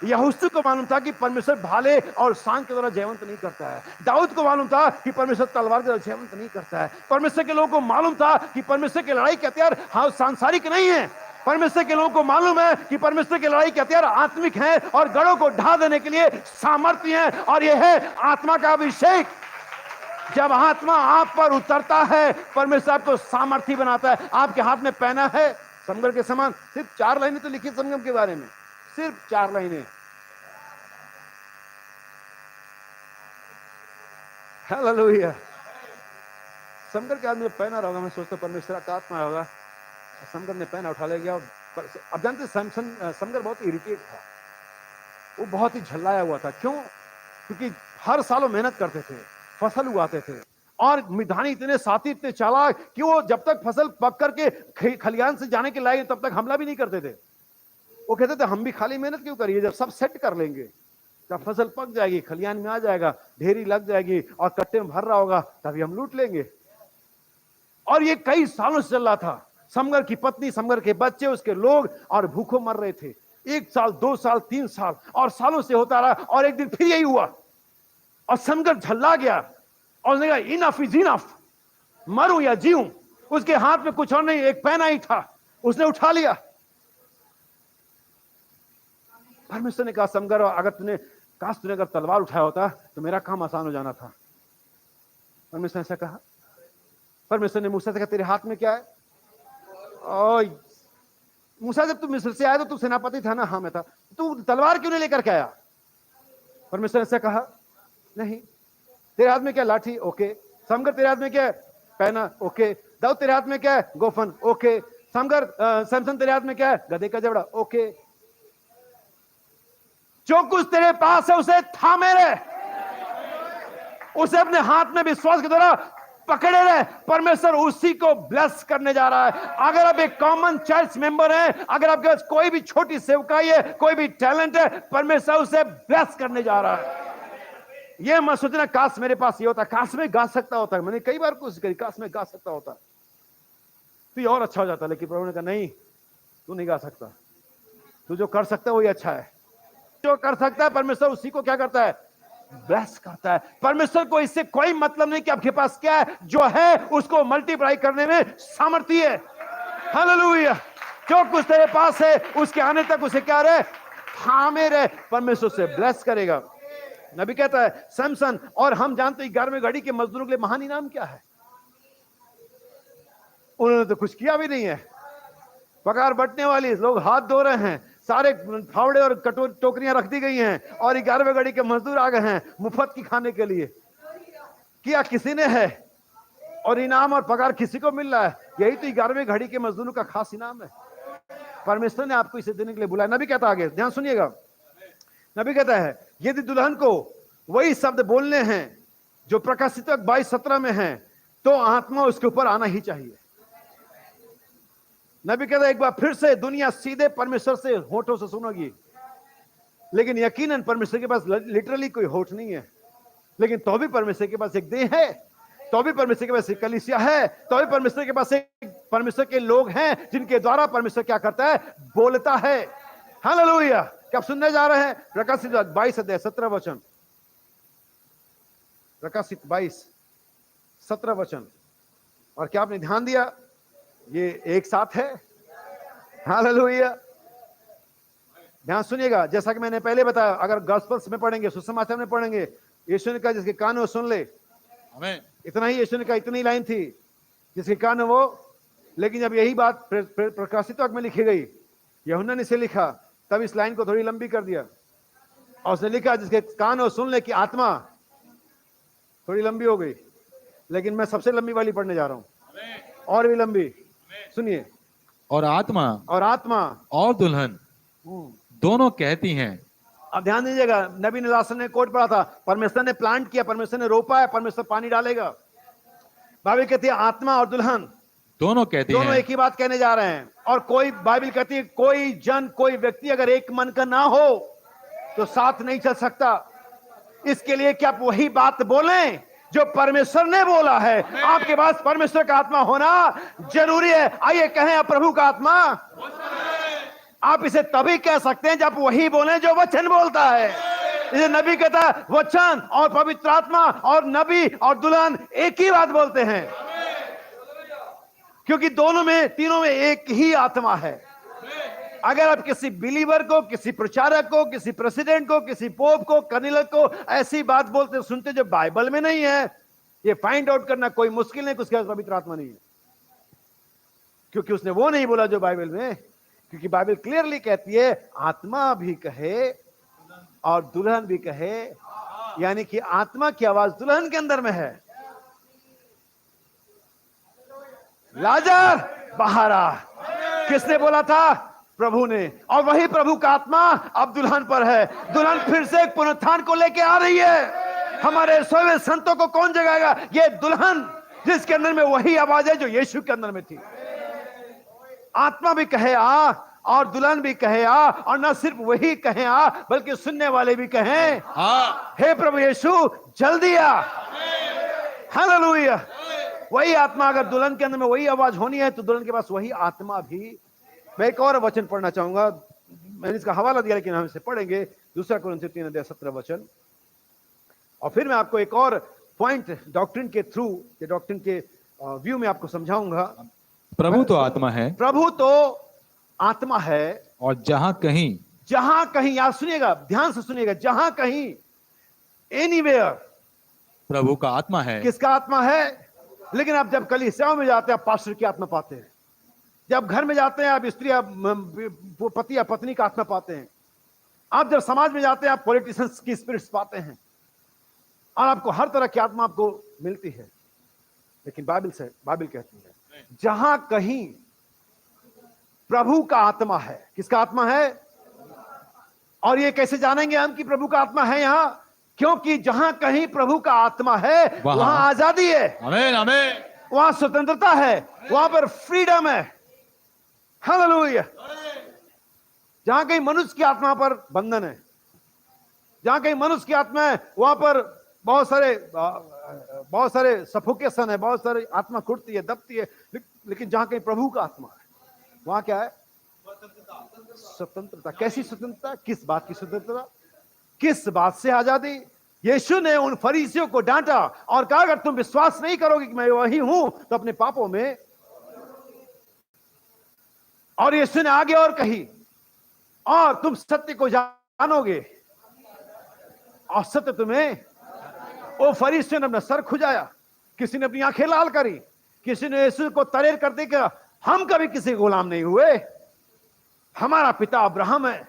यहोशू को मालूम था कि परमेश्वर भाले और सांग के द्वारा जयवंत नहीं करता है। दाऊद को मालूम था कि परमेश्वर तलवार के द्वारा जयवंत नहीं करता है। परमेश्वर के लोगों को मालूम था कि परमेश्वर की लड़ाई के हथियार सांसारिक नहीं है। परमेश्वर के लोगों को मालूम है कि परमेश्वर की लड़ाई के हथियार आत्मिक हैं और गढ़ों को ढा देने के लिए सामर्थ्य है, और यह है आत्मा का अभिषेक। जब आत्मा आप पर उतरता है, परमेश्वर आपको सामर्थ्य बनाता है। आपके हाथ में पहना है समगम के समान, सिर्फ 4 लाइनें तो लिखी समगम के बारे में, सिर्फ 4 लाइनें। हालेलुया। समगम के आदमी पहना रहा होगा, मैं सोचता परमेश्वर का आत्मा होगा, समगम ने पहना उठा ले गया। अब जानते समगम बहुत इरिटेट था, वो बहुत ही झल्लाया हुआ था। क्यों? क्योंकि हर साल मेहनत करते थे, फसल उगाते थे, और मिधानी इतने साथी, इतने चालाक कि वो जब तक फसल पक करके खलियान से जाने के लायक तब तक हमला भी नहीं करते थे। वो कहते थे हम भी खाली मेहनत क्यों करिए, जब सब सेट कर लेंगे, जब फसल पक जाएगी, खलियान में आ जाएगा, ढेरी लग जाएगी और कट्टे में भर रहा होगा, तभी हम लूट लेंगे। और ये कई सालों से चल रहा था। समगर की पत्नी, समगर के बच्चे, उसके लोग और भूखों मर रहे थे। 1 साल, 2 साल, 3 साल और सालों से होता रहा, और एक दिन फिर यही हुआ और समगर झल्ला गया और उसने कहा इनफ इज इनफ, मरूं या जीऊं। उसके हाथ में कुछ और नहीं, एक पैना ही था, उसने उठा लिया। परमेश्वर ने कहा समगर, अगर तूने अगर तलवार उठाया होता तो मेरा काम आसान हो जाना था। परमेश्वर ने ऐसा कहा। परमेश्वर ने मूसा से कहा तेरे हाथ में क्या है? ओए मूसा, जब तू मिस्र से आया तो तू सेनापति था ना? हाँ मैं था। तू तलवार क्यों नहीं लेकर के आया? परमेश्वर ने ऐसा कहा नहीं। तेरे हाथ में क्या? लाठी। ओके। समगर तेरे हाथ में क्या है? पैना। ओके। दाऊद तेरे हाथ में क्या है? गोफन। ओके। समगर सैमसन तेरे हाथ में क्या है? गधे का जबड़ा। ओके। जो कुछ तेरे पास है उसे थामे रहे, उसे अपने हाथ में विश्वास के द्वारा पकड़े रहे। परमेश्वर उसी को ब्लेस करने जा रहा है। अगर आप एक कॉमन चर्च मेंबर हैं, अगर आपके पास कोई भी छोटी सेवकाई है, कोई भी टैलेंट है, परमेश्वर उसे ब्लेस करने जा रहा है। ये मत सोचना काश मेरे पास ये होता, काश में गा सकता होता। मैंने कई बार कोशिश करी, काश में गा सकता होता तो ये और अच्छा हो जाता, लेकिन प्रभु ने कहा नहीं, तू नहीं गा सकता, तू जो कर सकता है वही अच्छा है। जो कर सकता है परमेश्वर उसी को क्या करता है? ब्लेस करता है। परमेश्वर को इससे कोई मतलब नहीं कि आपके पास क्या है, जो है उसको मल्टीप्लाई करने में सामर्थ्य है। हालेलुया। जो कुछ तेरे पास है उसके आने तक उसे क्या रहे? थामे रहे। परमेश्वर से ब्लेस करेगा। नबी कहता है सैमसन, और हम जानते हैं 11वें घड़ी के मजदूरों के लिए महान इनाम क्या है। उन्होंने तो कुछ किया भी नहीं है। पगार बंटने वाली लोग हाथ धो रहे हैं, सारे फावड़े और टोकरियां रख दी गई हैं, और 11वें घड़ी के मजदूर आ गए हैं मुफ्त की खाने के लिए। किया किसी ने है? और इनाम और पगार किसी को मिल रहा है। यही तो 11वीं घड़ी के मजदूरों का खास इनाम है। परमेश्वर ने आपको इसे देने के लिए बुलाया। नबी कहता आगे, ध्यान सुनिएगा, नबी कहता है यदि दुल्हन को वही शब्द बोलने हैं जो प्रकाशित 22:17 में है, तो आत्मा उसके ऊपर आना ही चाहिए। नबी कहता है एक बार फिर से दुनिया सीधे परमेश्वर से होठों से सुनोगी, लेकिन यकीनन परमेश्वर के पास लिटरली कोई होठ नहीं है, लेकिन तो भी परमेश्वर के पास एक देह है, तो भी परमेश्वर के पास एक कलीसिया है, तो भी परमेश्वर के पास एक परमेश्वर के लोग हैं जिनके द्वारा परमेश्वर क्या करता है, बोलता है। हालेलुया। क्या आप सुनने जा रहे हैं? प्रकाशित 22:17 वचन, प्रकाशित 22:17 वचन। और क्या आपने ध्यान दिया, ये एक साथ है। हालेलुया। ध्यान सुनिएगा, जैसा कि मैंने पहले बताया, अगर गॉस्पेल्स में पढ़ेंगे, सुसमाचार में पढ़ेंगे, यीशु ने कहा जिसके कान हो सुन ले। आमीन। इतना ही यीशु ने कहा, इतनी लाइन थी, जिसके कान हो वो। लेकिन जब यही बात प्रकाशित में लिखी गई, यूहन्ना ने इसे लिखा, तब इस लाइन को थोड़ी लंबी कर दिया और उसने लिखा जिसके कान हो सुन ले की आत्मा। थोड़ी लंबी हो गई, लेकिन मैं सबसे लंबी वाली पढ़ने जा रहा हूं, और भी लंबी। सुनिए,
और आत्मा और दुल्हन दोनों कहती हैं।
अब ध्यान दीजिएगा, नबी निलासन ने कोट पढ़ा था, परमेश्वर ने प्लांट किया, परमेश्वर ने रोपा है, परमेश्वर पानी डालेगा। बाइबल कहती है आत्मा और दुल्हन
दोनों कहती
दोनों
हैं।
एक ही बात कहने जा रहे हैं। और कोई, बाइबल कहती है कोई जन, कोई व्यक्ति अगर एक मन का ना हो तो साथ नहीं चल सकता। इसके लिए कि आप वही बात बोलें जो परमेश्वर ने बोला है। आपके पास परमेश्वर का आत्मा होना जरूरी है। आइए कहें आप प्रभु का आत्मा। आप इसे तभी कह सकते हैं जब वही बोलें जो वचन बोलता है। इसे नबी कहता है वचन और पवित्र आत्मा और नबी और दुल्हन एक ही बात बोलते हैं, क्योंकि दोनों में, तीनों में एक ही आत्मा है। अगर आप किसी बिलीवर को, किसी प्रचारक को, किसी प्रेसिडेंट को, किसी पोप को, कर्नल को ऐसी बात बोलते सुनते जो बाइबल में नहीं है, ये फाइंड आउट करना कोई मुश्किल नहीं कि उसके पास पवित्र आत्मा नहीं है, क्योंकि उसने वो नहीं बोला जो बाइबल में। क्योंकि बाइबल क्लियरली कहती है आत्मा भी कहे और दुल्हन भी कहे, यानी कि आत्मा की आवाज दुल्हन के अंदर में है। लाजर बाहर आ, किसने बोला था? प्रभु ने। और वही प्रभु का आत्मा अब दुल्हन पर है। दुल्हन फिर से एक पुनरुत्थान को लेके आ रही है। हमारे सोए संतों को कौन जगाएगा? ये दुल्हन, जिसके अंदर में वही आवाज है जो यीशु के अंदर में थी। आत्मा भी कहे आ और दुल्हन भी कहे आ, और न सिर्फ वही कहे आ बल्कि सुनने वाले भी कहें हाँ, हे प्रभु यीशु जल्दी आ। हालेलुया। वही आत्मा अगर दुल्हन के अंदर में वही आवाज होनी है तो दुल्हन के पास वही आत्मा भी। मैं एक और वचन पढ़ना चाहूंगा, मैंने इसका हवाला दिया लेकिन हम इसे पढ़ेंगे, 2 कुरिन्थियों 3:17 वचन। और फिर मैं आपको एक और पॉइंट डॉक्ट्रिन के थ्रू, ये डॉक्ट्रिन के व्यू में आपको समझाऊंगा।
प्रभु तो आत्मा है,
प्रभु तो आत्मा है,
और जहां कहीं
याद सुनिएगा, ध्यान से सुनिएगा, जहां कहीं, एनीवेयर,
प्रभु का आत्मा है।
किसका आत्मा है? लेकिन आप जब कलीसियाओं में जाते हैं आप पास्टर की आत्मा पाते हैं। जब घर में जाते हैं आप स्त्री या पति या पत्नी का आत्मा पाते हैं। आप जब समाज में जाते हैं आप पॉलिटिशियंस की स्पिरिट्स पाते हैं, और आपको हर तरह की आत्मा आपको मिलती है। लेकिन बाइबल कहती है जहां कहीं प्रभु का आत्मा है। किसका आत्मा है? और ये कैसे जानेंगे हम कि प्रभु का आत्मा है यहां? क्योंकि जहां कहीं प्रभु का आत्मा है वहां आजादी है। आमीन, आमीन। वहां स्वतंत्रता है, वहां पर फ्रीडम है। हालेलुया। जहां कहीं मनुष्य की आत्मा पर बंधन है, जहां कहीं मनुष्य की आत्मा है वहां पर बहुत सारे सफोकेशन है, बहुत सारी आत्मा कुटती है, दबती है। लेकिन जहां कहीं प्रभु का आत्मा है वहां क्या है? स्वतंत्रता। कैसी स्वतंत्रता? किस बात की स्वतंत्रता? किस बात से आजादी? यीशु ने उन फरीसियों को डांटा और कहा अगर तुम विश्वास नहीं करोगे कि मैं वही हूं तो अपने पापों में। और यीशु ने आगे और कही, और तुम सत्य को जानोगे और सत्य तुम्हें। वो फरीसियों ने अपना सर खुजाया, किसी ने अपनी आंखें लाल करी, किसी ने यीशु को तरेर कर देखा, हम कभी किसी गुलाम नहीं हुए, हमारा पिता अब्राहम है,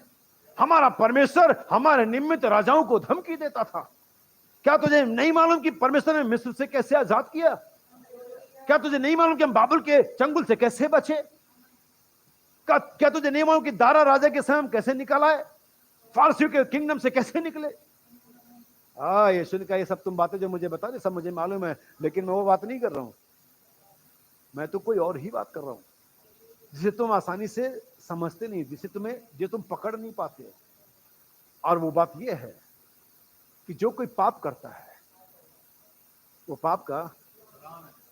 हमारा परमेश्वर हमारे निमित्त राजाओं को धमकी देता था। क्या तुझे नहीं मालूम कि परमेश्वर ने मिस्र से कैसे आजाद किया? क्या तुझे नहीं मालूम कि हम बाबुल के चंगुल से कैसे बचे? क्या तुझे नहीं मालूम कि दारा राजा के समय हम कैसे निकल आए, फारसियों के किंगडम से कैसे निकले? यीशु ने कहा ये सब तुम बातें जो मुझे बता रहे सब मुझे मालूम है, लेकिन मैं वो बात नहीं कर रहा हूं, मैं तो कोई और ही बात कर रहा हूं जिसे तुम आसानी से समझते नहीं, जो तुम पकड़ नहीं पाते। और वो बात ये है कि जो कोई पाप करता है वो पाप का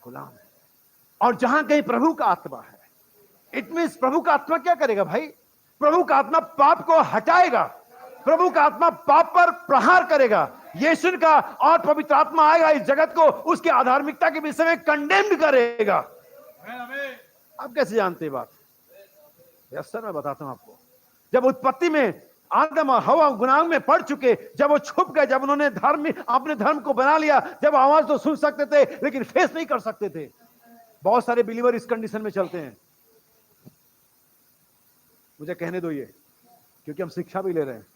गुलाम है। और जहां कहीं प्रभु का आत्मा है, इट मीन्स प्रभु का आत्मा क्या करेगा भाई? प्रभु का आत्मा पाप को हटाएगा, प्रभु का आत्मा पाप पर प्रहार करेगा। यीशु का और पवित्र आत्मा आएगा इस जगत को उसके अधार्मिकता के विषय में कंडेम्ड करेगा। आप कैसे जानते हैं बात? यस सर, मैं बताता हूं आपको। जब उत्पत्ति में आदम और हवा गुनाह में पड़ चुके, जब वो छुप गए, जब उन्होंने अपने धर्म को बना लिया, जब आवाज तो सुन सकते थे लेकिन फेस नहीं कर सकते थे। बहुत सारे बिलीवर इस कंडीशन में चलते हैं। मुझे कहने दो ये, क्योंकि हम शिक्षा भी ले रहे हैं।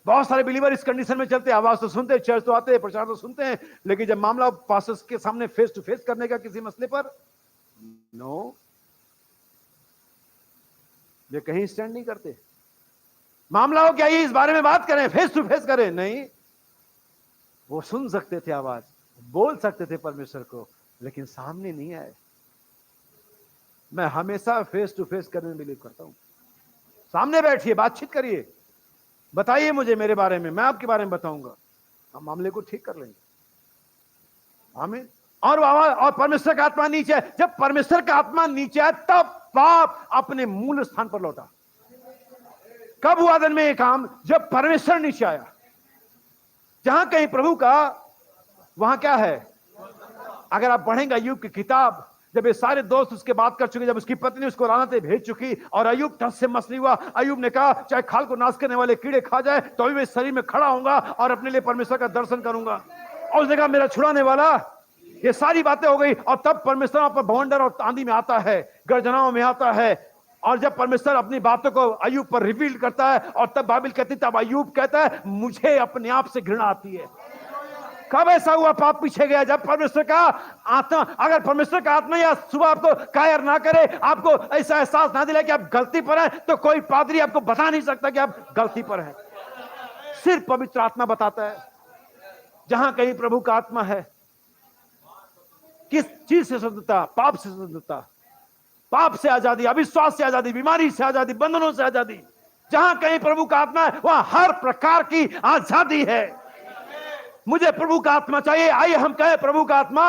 बहुत सारे बिलीवर इस कंडीशन में चलते हैं, आवाज तो सुनते हैं, चर्च तो आते हैं, प्रचार तो सुनते हैं, लेकिन जब मामला पास्टर्स के सामने फेस टू फेस करने का किसी मसले पर, नो, ये कहीं स्टैंड नहीं करते। मामला हो क्या ये इस बारे में बात करें, फेस टू फेस करें? नहीं। वो सुन सकते थे आवाज, बोल सकते थे परमेश्वर को, लेकिन सामने नहीं आए। मैं हमेशा फेस टू फेस करने में बिलीव करता हूं। सामने बैठिए, बातचीत करिए, बताइए मुझे मेरे बारे में, मैं आपके बारे में बताऊंगा, हम मामले को ठीक कर लेंगे। आमीन। और परमेश्वर का आत्मा नीचे है। जब परमेश्वर का आत्मा नीचे है तब पाप अपने मूल स्थान पर लौटा। कब हुआ दिन में ये काम? जब परमेश्वर नीचे आया। जहां कहीं प्रभु का, वहां क्या है? अगर आप पढ़ेंगे अय्यूब की किताब, जब ये सारे दोस्त उसके बात कर चुके, जब उसकी पत्नी उसको लानतें भेज चुकी और अय्यूब टस से मस नहीं हुआ, अय्यूब ने कहा चाहे खाल को नाश करने वाले कीड़े खा जाए तो भी मैं इस शरीर में खड़ा होऊंगा और अपने लिए परमेश्वर का दर्शन करूंगा। और उसने कहा मेरा छुड़ाने वाला। ये सारी बातें हो गई और तब परमेश्वर वहां पर भवंडर और आंधी में आता है, गर्जनाओं में आता है। और जब परमेश्वर अपनी बातों को अय्यूब पर रिवील करता है और तब बाइबल कहती है, तब अय्यूब कहता है मुझे अपने आप से घृणा आती है। कब ऐसा हुआ पाप पीछे गया? जब परमेश्वर का आत्मा, अगर परमेश्वर का आत्मा या सुबह आपको कायर ना करे, आपको ऐसा एहसास ना दिलाए कि आप गलती पर हैं, तो कोई पादरी आपको बता नहीं सकता कि आप गलती पर हैं। सिर्फ पवित्र आत्मा बताता है। जहां कहीं प्रभु का आत्मा है, किस चीज से स्वतंत्रता? पाप से स्वतंत्रता, पाप से आजादी, अविश्वास से आजादी, बीमारी से आजादी, बंधनों से आजादी। जहां कहीं प्रभु का आत्मा है वहां हर प्रकार की आजादी है। मुझे प्रभु का आत्मा चाहिए। आइए हम कहें प्रभु का आत्मा।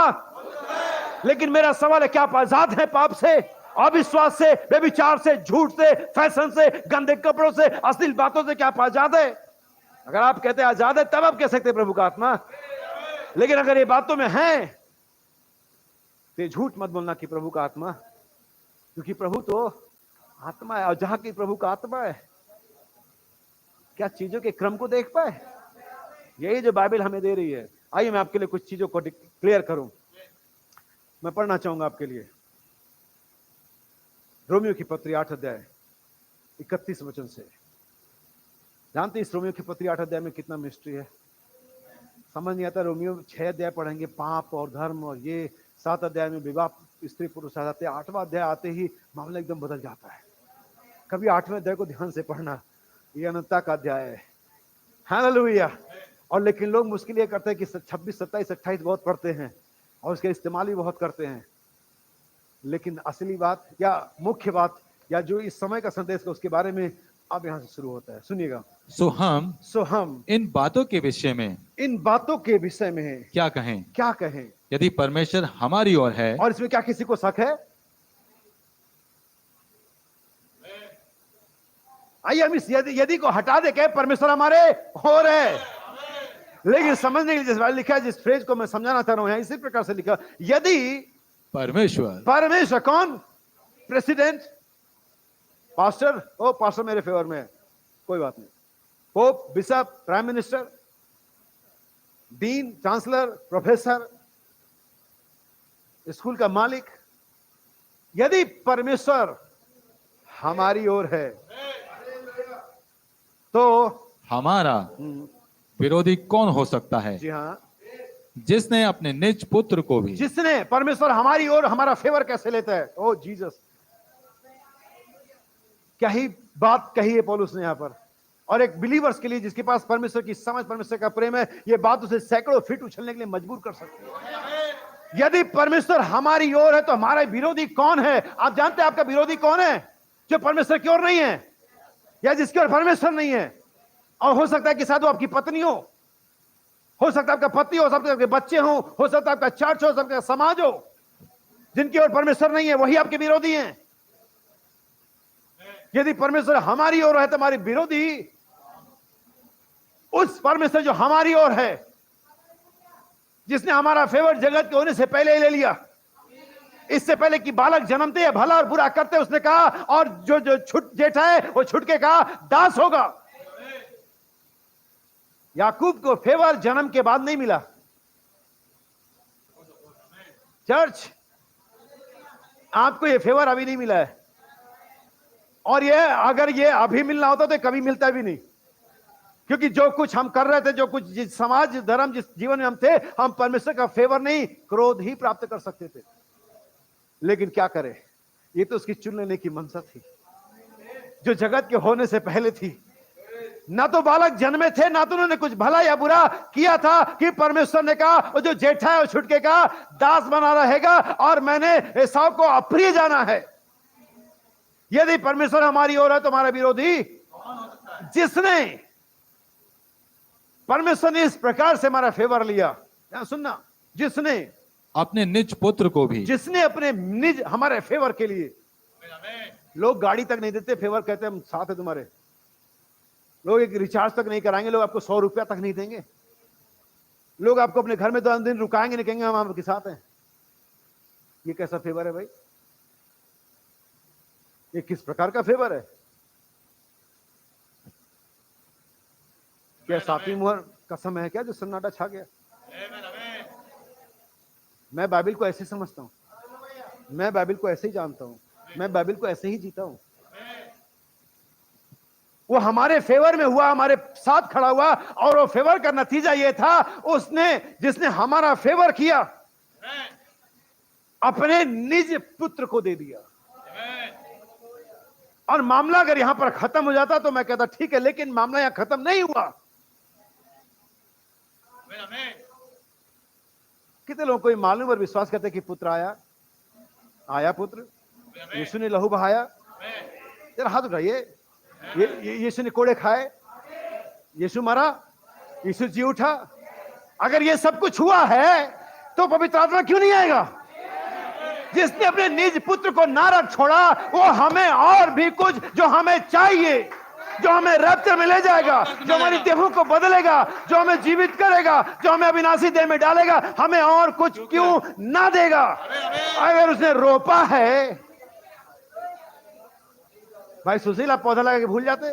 लेकिन मेरा सवाल है, क्या आप आजाद हैं पाप से, अविश्वास से, व्यभिचार से, झूठ से, फैशन से, गंदे कपड़ों से, अश्लील बातों से? क्या आप आजाद है? अगर आप कहते हैं आजाद है तब आप कह सकते हैं प्रभु का आत्मा। लेकिन अगर ये बातों में है तो झूठ मत बोलना कि प्रभु का आत्मा, क्योंकि प्रभु तो आत्मा है। और जहां की प्रभु का आत्मा है, क्या चीजों के क्रम को देख पाए? यही जो बाइबल हमें दे रही है। आइए मैं आपके लिए कुछ चीजों को क्लियर करूं। मैं पढ़ना चाहूंगा आपके लिए रोमियो की पत्री 8 अध्याय 31 वचन से। जानते इस रोमियो की पत्री 8 अध्याय में कितना मिस्ट्री है? समझ नहीं आता। रोमियो 6 अध्याय पढ़ेंगे पाप और धर्म, और ये 7 अध्याय में विवाह स्त्री पुरुष आ जाते हैं। 8वां अध्याय आते ही मामला एकदम बदल जाता है। कभी 8वें अध्याय को ध्यान से पढ़ना, ये अनंतता का अध्याय है। हालेलुया। और लेकिन लोग मुश्किल ये करते हैं कि 26, 27, 28 बहुत पढ़ते हैं और उसके इस्तेमाल भी बहुत करते हैं। लेकिन असली बात या मुख्य बात या जो इस समय का संदेश है उसके बारे में अब यहां से शुरू होता है। सुनिएगा। सो हम
इन बातों के विषय में क्या कहें? यदि परमेश्वर हमारी ओर है,
और इसमें क्या किसी को शक है? आइए हम इस यदि को हटा दे के परमेश्वर हमारे ओर है। लेकिन समझने के लिए जिस लिखा है, जिस फ्रेज को मैं समझाना चाह रहा हूं, इसी प्रकार से लिखा, यदि परमेश्वर कौन? President, pastor. ओ पास्टर मेरे फेवर में है, कोई बात नहीं। Pope, bishop, prime minister, dean, chancellor, professor, school का मालिक, यदि परमेश्वर हमारी ओर है तो
हमारा विरोधी कौन हो सकता है?
जी हां।
जिसने अपने निज पुत्र को भी,
जिसने, परमेश्वर हमारी ओर हमारा फेवर कैसे लेता है, ओ जीसस, क्या ही बात कही है पौलुस ने यहां पर। और एक बिलीवर्स के लिए जिसके पास परमेश्वर की समझ, परमेश्वर का प्रेम है, यह बात उसे सैकड़ों फीट उछलने के लिए मजबूर कर सकती है। यदि परमेश्वर हमारी ओर है तो हमारा विरोधी कौन है? आप जानते हैं आपका विरोधी कौन है? जो परमेश्वर की ओर नहीं है, या जिसकी ओर परमेश्वर नहीं है। और हो सकता है कि शायद वो आपकी पत्नी हो सकता है आपका पति हो सकता है आपके बच्चे हो सकता है आपका चर्च हो सकता है समाज हो, जिनकी ओर परमेश्वर नहीं है, वही आपके विरोधी हैं। यदि परमेश्वर हमारी ओर है तो हमारे विरोधी उस परमेश्वर जो हमारी ओर है, जिसने हमारा फेवर जगत के होने से पहले ही ले लिया, इससे पहले कि बालक जन्मते या भला और बुरा करते, उसने कहा, और जो जो छुट जेठा है वो छुट के कहा दास होगा। याकूब को फेवर जन्म के बाद नहीं मिला। चर्च, आपको ये फेवर अभी नहीं मिला है, और ये अगर ये अभी मिलना होता तो कभी मिलता भी नहीं। क्योंकि जो कुछ हम कर रहे थे, जो कुछ जिस समाज धर्म जिस जीवन में हम थे, हम परमेश्वर का फेवर नहीं, क्रोध ही प्राप्त कर सकते थे। लेकिन क्या करें, ये तो उसकी चुन लेने की मनसा थी जो जगत के होने से पहले थी। ना तो बालक जन्मे थे, ना तो उन्होंने कुछ भला या बुरा किया था, कि परमेश्वर ने कहा वो जो जेठा है वो छुटके का दास बना रहेगा, और मैंने एसाव को अप्रिय जाना है। यदि परमेश्वर हमारी ओर है तो हमारा विरोधी जिसने, परमेश्वर ने इस प्रकार से हमारा फेवर लिया, सुनना, जिसने
अपने निज पुत्र को भी,
जिसने अपने निज हमारे फेवर के लिए, लोग गाड़ी तक नहीं देते, फेवर कहते हैं हम साथ है तुम्हारे। लोग एक रिचार्ज तक नहीं कराएंगे, लोग आपको 100 रुपया तक नहीं देंगे, लोग आपको अपने घर में 2 दिन रुकाएंगे, नहीं कहेंगे हम आपके साथ हैं। ये कैसा फेवर है भाई? ये किस प्रकार का फेवर है? क्या सातवीं मुहर का समय है क्या जो सन्नाटा छा गया? मैं बाइबल को ऐसे समझता हूं, मैं बाइबल को ऐसे ही जानता हूं, मैं बाइबल को ऐसे ही जीता हूं। वो हमारे फेवर में हुआ, हमारे साथ खड़ा हुआ, और वो फेवर का नतीजा ये था, उसने, जिसने हमारा फेवर किया, अपने निज पुत्र को दे दिया। और मामला अगर यहां पर खत्म हो जाता तो मैं कहता ठीक है, लेकिन मामला यहां खत्म नहीं हुआ। कितने लोगों को मालूम और विश्वास करते कि पुत्र आया पुत्र, यीशु ने लहू बहाया। जरा हाथ उठाइए। यीशु ने कोड़े खाए, यीशु मरा, यीशु जी उठा। अगर ये सब कुछ हुआ है तो पवित्र आत्मा क्यों नहीं आएगा? जिसने अपने निज पुत्र को ना रख छोड़ा, वो हमें और भी कुछ जो हमें चाहिए, जो हमें रैप्चर में ले जाएगा, जो हमारी देहों को बदलेगा, जो हमें जीवित करेगा, जो हमें अविनाशी देह में डालेगा, हमें और कुछ क्यों ना देगा? अगर उसने रोपा है, भाई सुशील आप पौधा लगा के भूल जाते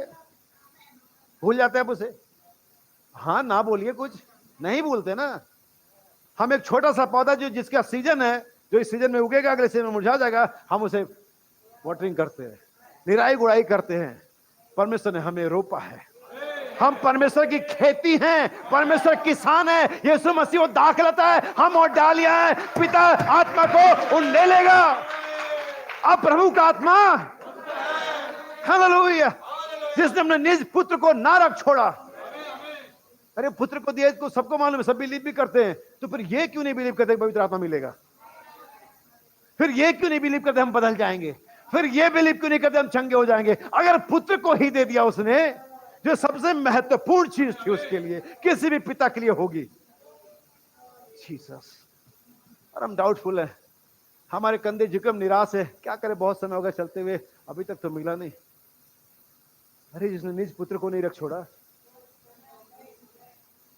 हैं उसे। हाँ ना बोलिए, कुछ नहीं भूलते ना। हम एक छोटा सा पौधा जो जिसका सीजन है, जो इस सीजन में उगेगा अगले सीजन में मुरझा जाएगा, हम उसे वाटरिंग करते हैं, निराई गुड़ाई करते हैं। परमेश्वर ने हमें रोपा है, हम परमेश्वर की खेती हैं, परमेश्वर किसान है। यीशु मसीह वो दाखलता है, हम और डालियां हैं। पिता आत्मा को उन ले लेगा। अब प्रभु का आत्मा, हालेलुया, जिसने अपने निज पुत्र को ना रख छोड़ा। अरे पुत्र को दिया इसको सबको मालूम है, सब बिलीव भी करते हैं, तो फिर ये क्यों नहीं बिलीव करते पवित्र आत्मा मिलेगा? फिर ये क्यों नहीं बिलीव करते हम बदल जाएंगे? फिर ये बिलीव क्यों नहीं करते हम चंगे हो जाएंगे? अगर पुत्र को ही दे दिया उसने, जो सबसे महत्वपूर्ण चीज थी उसके लिए, किसी भी पिता के लिए होगी, जीसस। और हम डाउटफुल है, हमारे कंधे झुकम, निराश है, क्या करें, बहुत समय होगा चलते हुए, अभी तक तो मिला नहीं। अरे जिसने निज पुत्र को नहीं रख छोड़ा,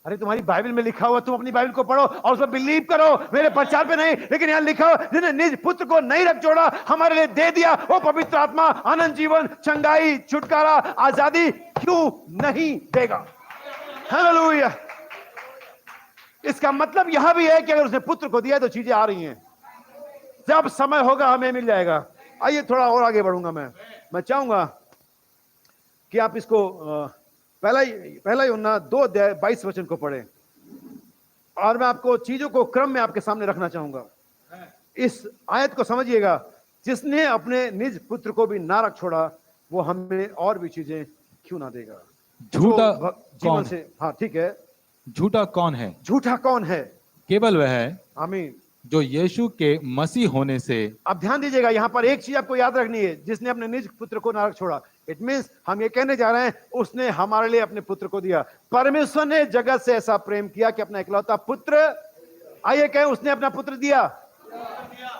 अरे तुम्हारी बाइबल में लिखा हुआ, तुम अपनी बाइबल को पढ़ो और उसमें बिलीव करो, मेरे प्रचार पे नहीं, लेकिन यहां लिखा हो जिसने निज पुत्र को नहीं रख छोड़ा, हमारे लिए दे दिया, वो पवित्र आत्मा अनंत जीवन, चंगाई, छुटकारा, आजादी क्यों नहीं देगा? हालेलुया। इसका मतलब यह भी है कि अगर उसने पुत्र को दिया तो चीजें आ रही हैं, जब समय होगा हमें मिल जाएगा। आइए थोड़ा और आगे बढ़ूंगा। मैं चाहूंगा कि आप इसको पहला यूहन्ना 2 अध्याय 22 वचन को पढ़ें। और मैं आपको चीजों को क्रम में आपके सामने रखना चाहूंगा। इस आयत को समझिएगा, जिसने अपने निज पुत्र को भी ना रख छोड़ा, वो हमें और भी चीजें क्यों ना देगा।
झूठा
जो जीवन
कौन
से, हाँ ठीक है,
झूठा कौन है?
झूठा कौन है?
केवल वह है
आमीन।
जो यीशु के मसीह होने से।
अब ध्यान दीजिएगा, यहां पर एक चीज आपको याद रखनी है, जिसने अपने निज पुत्र को ना रख छोड़ा। इट मींस हम ये कहने जा रहे हैं, उसने हमारे लिए अपने पुत्र को दिया। परमेश्वर ने जगत से ऐसा प्रेम किया कि अपना इकलौता पुत्र, आइए कहें, उसने अपना पुत्र दिया।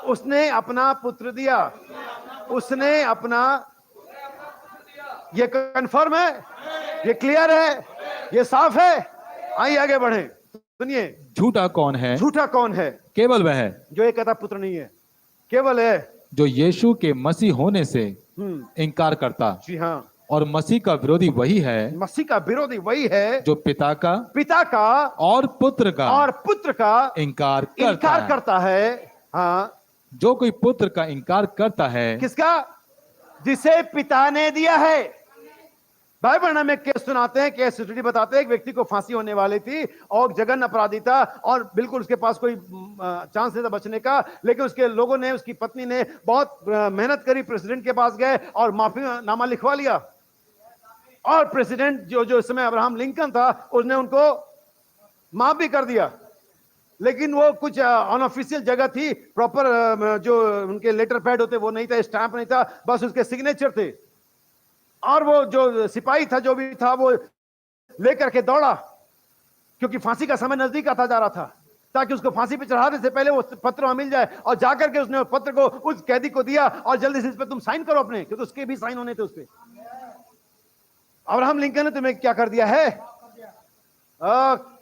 उसने अपना पुत्र दिया। उसने अपना, ये कंफर्म है, ये क्लियर है, ये साफ है। आइए आगे बढ़े। सुनिए,
झूठा कौन है?
झूठा कौन है?
केवल वह है
जो एक कहता पुत्र नहीं है, केवल है
जो यीशु के मसीह होने से इनकार करता।
जी हाँ,
और मसीह का विरोधी वही है,
मसीह का विरोधी वही है
जो पिता का और पुत्र का इनकार
करता है। हाँ,
जो कोई पुत्र का इनकार करता है,
किसका? जिसे पिता ने दिया है। बाइबल में केस सुनाते हैं, केस स्टडी बताते हैं, एक व्यक्ति को फांसी होने वाली थी और जघन्य अपराधी था और बिल्कुल उसके पास कोई चांस नहीं था बचने का, लेकिन उसके लोगों ने, उसकी पत्नी ने बहुत मेहनत करी, प्रेसिडेंट के पास गए और माफीनामा लिखवा लिया। और प्रेसिडेंट जो इस समय अब्राहम लिंकन था, उसने उनको माफ भी कर दिया। लेकिन वो कुछ अनऑफिशियल जगह थी, प्रॉपर जो उनके लेटर पैड होते वो नहीं था, स्टैंप नहीं था, बस उसके सिग्नेचर थे। और वो जो सिपाही था, जो भी था, वो लेकर के दौड़ा, क्योंकि फांसी का समय नजदीक आता जा रहा था, ताकि उसको फांसी पे चढ़ाने से पहले वो पत्र वहां मिल जाए। और जाकर के उसने पत्र को उस कैदी को दिया और जल्दी से इस पे तुम साइन करो अपने, क्योंकि उसके भी साइन होने थे उस पे। अब्राहम लिंकन ने तुम्हें क्या कर दिया है?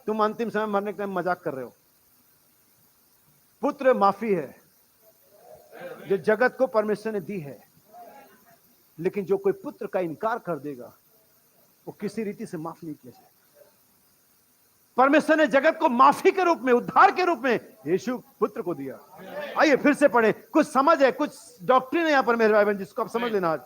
तुम अंतिम समय मरने के टाइम मजाक कर रहे हो। पुत्र माफी है जो जगत को परमेश्वर ने दी है, लेकिन जो कोई पुत्र का इनकार कर देगा, वो किसी रीति से माफ नहीं किया जाएगा। परमेश्वर ने जगत को माफी के रूप में, उद्धार के रूप में यीशु पुत्र को दिया। आइए फिर से पढ़े, कुछ समझ है, कुछ डॉक्ट्रिन है यहां पर मेरे भाई बहन, जिसको आप समझ लेना। आज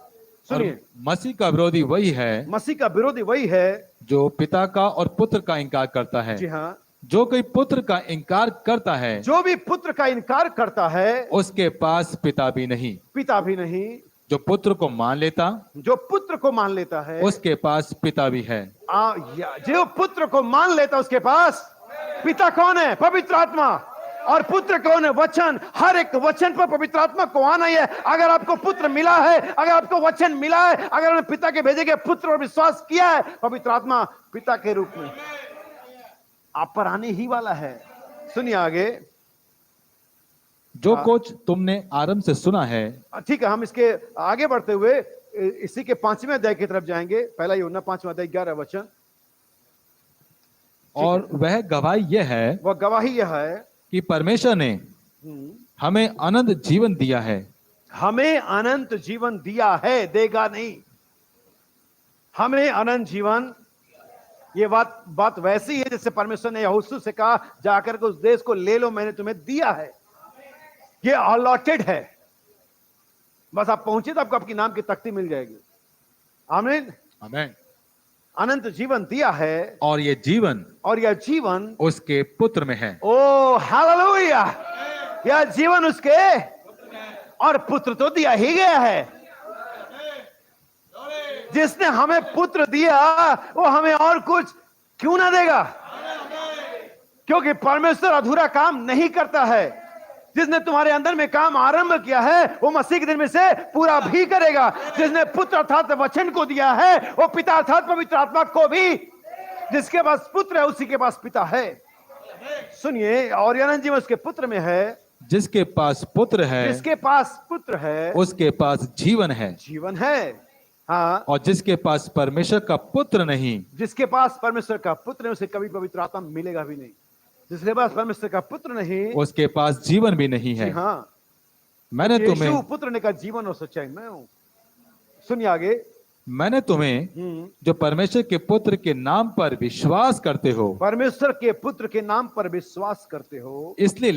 सुनिए,
मसीह का विरोधी वही है,
मसीह का विरोधी वही है
जो पिता का और पुत्र का इनकार करता है।
जी हाँ,
जो कोई पुत्र का इनकार करता है,
जो भी पुत्र का इनकार करता है,
उसके पास पिता भी नहीं।
पिता भी नहीं।
जो पुत्र को मान लेता,
जो पुत्र को मान लेता है,
उसके पास पिता भी है।
जो पुत्र को मान लेता उसके पास पिता कौन है? पवित्र आत्मा। और पुत्र कौन है? वचन। हर एक वचन पर पवित्र आत्मा को आना ही है। अगर आपको पुत्र मिला है, अगर आपको वचन मिला है, अगर आपने पिता के भेजे गए पुत्र पर विश्वास किया है, पवित्र आत्मा पिता के रूप में आप पर आने ही वाला है। सुनिए आगे,
जो कुछ तुमने आरंभ से सुना है।
ठीक है, हम इसके आगे बढ़ते हुए इसी के 5वें अध्याय की तरफ जाएंगे। पहला यूहन्ना 5वां अध्याय 11 वचन।
और वह गवाही यह है,
वह गवाही यह है
कि परमेश्वर ने हमें अनंत जीवन दिया है।
हमें अनंत जीवन दिया है, देगा नहीं। हमें अनंत जीवन, ये बात वैसी है जैसे परमेश्वर ने यहोशू से कहा, जाकर के उस देश को ले लो, मैंने तुम्हें दिया है। ये अलॉटेड है, बस आप पहुंचे तो आपको आपकी नाम की तख्ती मिल जाएगी। आमीन
आमीन।
अनंत जीवन दिया है,
और यह जीवन उसके पुत्र में है।
ओ हालेलुया! यह जीवन उसके, और पुत्र तो दिया ही गया है। जिसने हमें पुत्र दिया, वो हमें और कुछ क्यों ना देगा? क्योंकि परमेश्वर अधूरा काम नहीं करता है। जिसने तुम्हारे अंदर में काम आरंभ किया है, वो मसीह के दिन में से पूरा भी करेगा। जिसने पुत्र अर्थात वचन को दिया है, वो पिता अर्थात पवित्र आत्मा को भी। जिसके पास पुत्र है, उसी के पास पिता है। सुनिए, और अनंत जीवन उसके पुत्र में है।
जिसके पास पुत्र है,
उसके पास
जीवन है।
जीवन है। हाँ,
और जिसके पास परमेश्वर का पुत्र नहीं,
जिसके पास परमेश्वर का पुत्र नहीं, उसे कभी पवित्र आत्मा मिलेगा भी नहीं। जिसके पास परमेश्वर का पुत्र नहीं,
उसके पास जीवन भी नहीं है।
हाँ,
मैंने तुम्हें,
पुत्र ने कहा जीवन और सच्चाई मैं हूं। सुनिए आगे,
मैंने तुम्हें जो परमेश्वर के पुत्र के नाम पर विश्वास करते हो,
परमेश्वर के पुत्र के नाम पर विश्वास करते हो,
इसलिए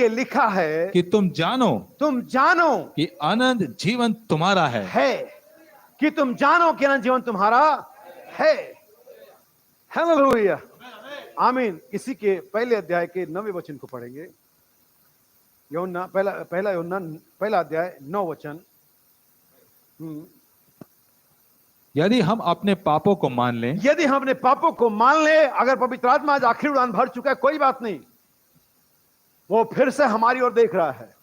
लिखा है कि तुम जानो कि अनंत जीवन तुम्हारा है।
कि तुम जानो कि अनंत जीवन तुम्हारा है। हालेलुया! आमीन। इसी के पहले अध्याय के 9वें वचन को पढ़ेंगे। यूहन्ना पहला यूहन्ना पहला अध्याय 9 वचन।
यदि हम अपने पापों को मान लें,
यदि हम अपने पापों को मान ले, अगर पवित्र आत्मा आज आखिरी उड़ान भर चुका है, कोई बात नहीं, वो फिर से हमारी ओर देख रहा है।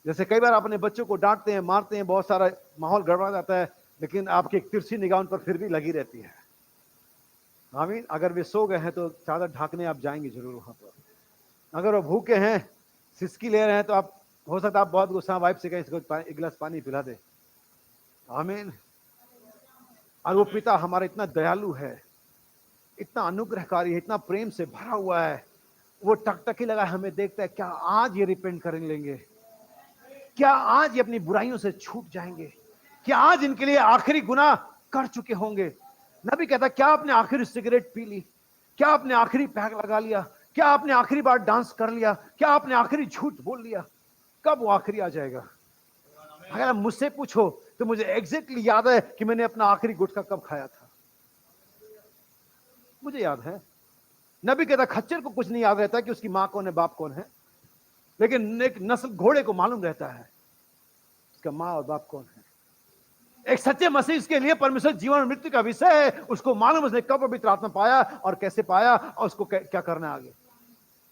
जैसे कई बार अपने बच्चों को डांटते हैं, मारते हैं, बहुत सारा माहौल गड़बड़ा जाता है, लेकिन आपकी एक तिरछी निगाह उन पर फिर भी लगी रहती है। आमीन। अगर वे सो गए हैं तो चादर ढाकने आप जाएंगे जरूर वहां पर। अगर वो भूखे हैं, सिसकी ले रहे हैं, तो आप हो सकता है आप बहुत गुस्सा वाइफ से कहें इसको एक गिलास पानी पिला दे। आमीन। और वो पिता हमारा इतना दयालु है, इतना अनुग्रहकारी है, इतना प्रेम से भरा हुआ है, वो टकटकी लगा हमें देखता है, क्या आज ये रिपेंट कर लेंगे, क्या आज ये अपनी बुराइयों से छूट जाएंगे, क्या आज इनके लिए आखिरी गुनाह कर चुके होंगे। नबी कहता, क्या आपने आखिरी सिगरेट पी ली, क्या आपने आखिरी पैक लगा लिया, क्या आपने आखिरी बार डांस कर लिया, क्या आपने आखिरी झूठ बोल लिया, कब वो आखिरी आ जाएगा। अगर आप मुझसे पूछो तो मुझे एग्जैक्टली याद है कि मैंने अपना आखिरी गुटखा कब खाया था, मुझे याद है। नबी कहता, खच्चर को कुछ नहीं याद रहता कि उसकी मां कौन है, बाप कौन है, लेकिन एक नस्ल घोड़े को मालूम रहता है उसका मां और बाप कौन है। एक सच्चे मसीह के लिए परमेश्वर जीवन और मृत्यु का विषय है, उसको मालूम उसने कब पवित्र आत्मा पाया और कैसे पाया और उसको क्या करना है आगे।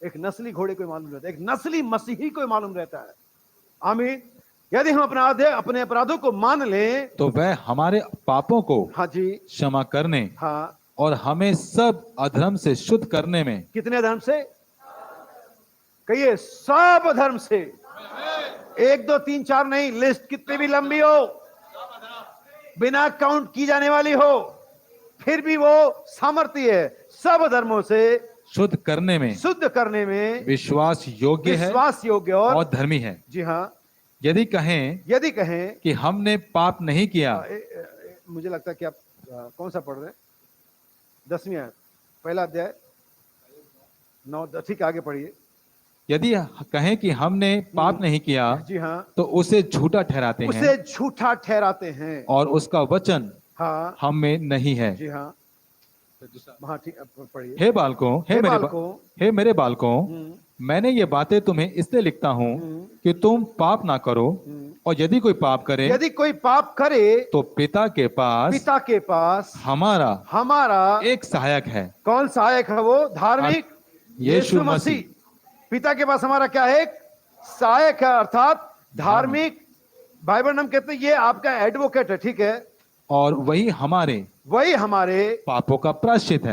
एक नस्ली घोड़े को मालूम रहता है, एक नस्ली मसीही को मालूम रहता है। आमीन। यदि हम अपने अपराधों को मान लें
तो वह हमारे पापों को
हाँ जी
क्षमा करने
हाँ
और हमें सब अधर्म से शुद्ध करने में।
कितने धर्म से? कहिए, सब धर्म से। 1 2 3 4 नहीं, लिस्ट कितनी भी लंबी हो, बिना काउंट की जाने वाली हो, फिर भी वो सामर्थ्य है सब धर्मों से
शुद्ध करने में विश्वास योग्य और धर्मी है।
जी हाँ।
यदि कहें कि हमने पाप नहीं किया।
मुझे लगता है कि आप कौन सा पढ़ रहे हैं? 10वीं आयत, पहला अध्याय 9। ठीक, आगे पढ़िए।
यदि कहें कि हमने पाप नहीं किया,
जी हाँ,
तो उसे झूठा ठहराते हैं और उसका वचन
हाँ
हम में नहीं है।
जी हाँ हाँ, ठीक, पढ़िए।
हे मेरे बालकों, मैंने ये बातें तुम्हें इसलिए लिखता हूँ कि तुम पाप ना करो, और यदि कोई पाप करे तो पिता के पास हमारा एक सहायक है।
कौन सहायक है? वो धार्मिक
यीशु मसीह।
पिता के पास हमारा क्या है? एक सहायक है, अर्थात धार्मिक। बाइबल हम कहते हैं ये आपका एडवोकेट है, ठीक है,
और वही हमारे पापों का प्रायश्चित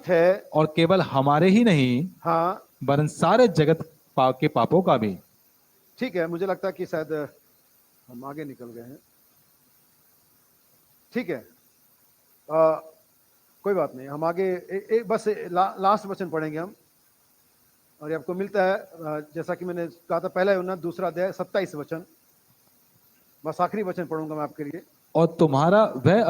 है, और केवल हमारे ही नहीं,
हाँ,
वरन सारे जगत के पापों का भी।
ठीक है, मुझे लगता है कि शायद हम आगे निकल गए हैं। ठीक है, कोई बात नहीं, हम आगे बस लास्ट वचन पढ़ेंगे हम, और ये आपको मिलता है जैसा कि मैंने कहा था, पहला यूहन्ना 2 अध्याय 27 वचन। बस आखिरी वचन पढ़ूंगा मैं आपके लिए।
और तुम्हारा वह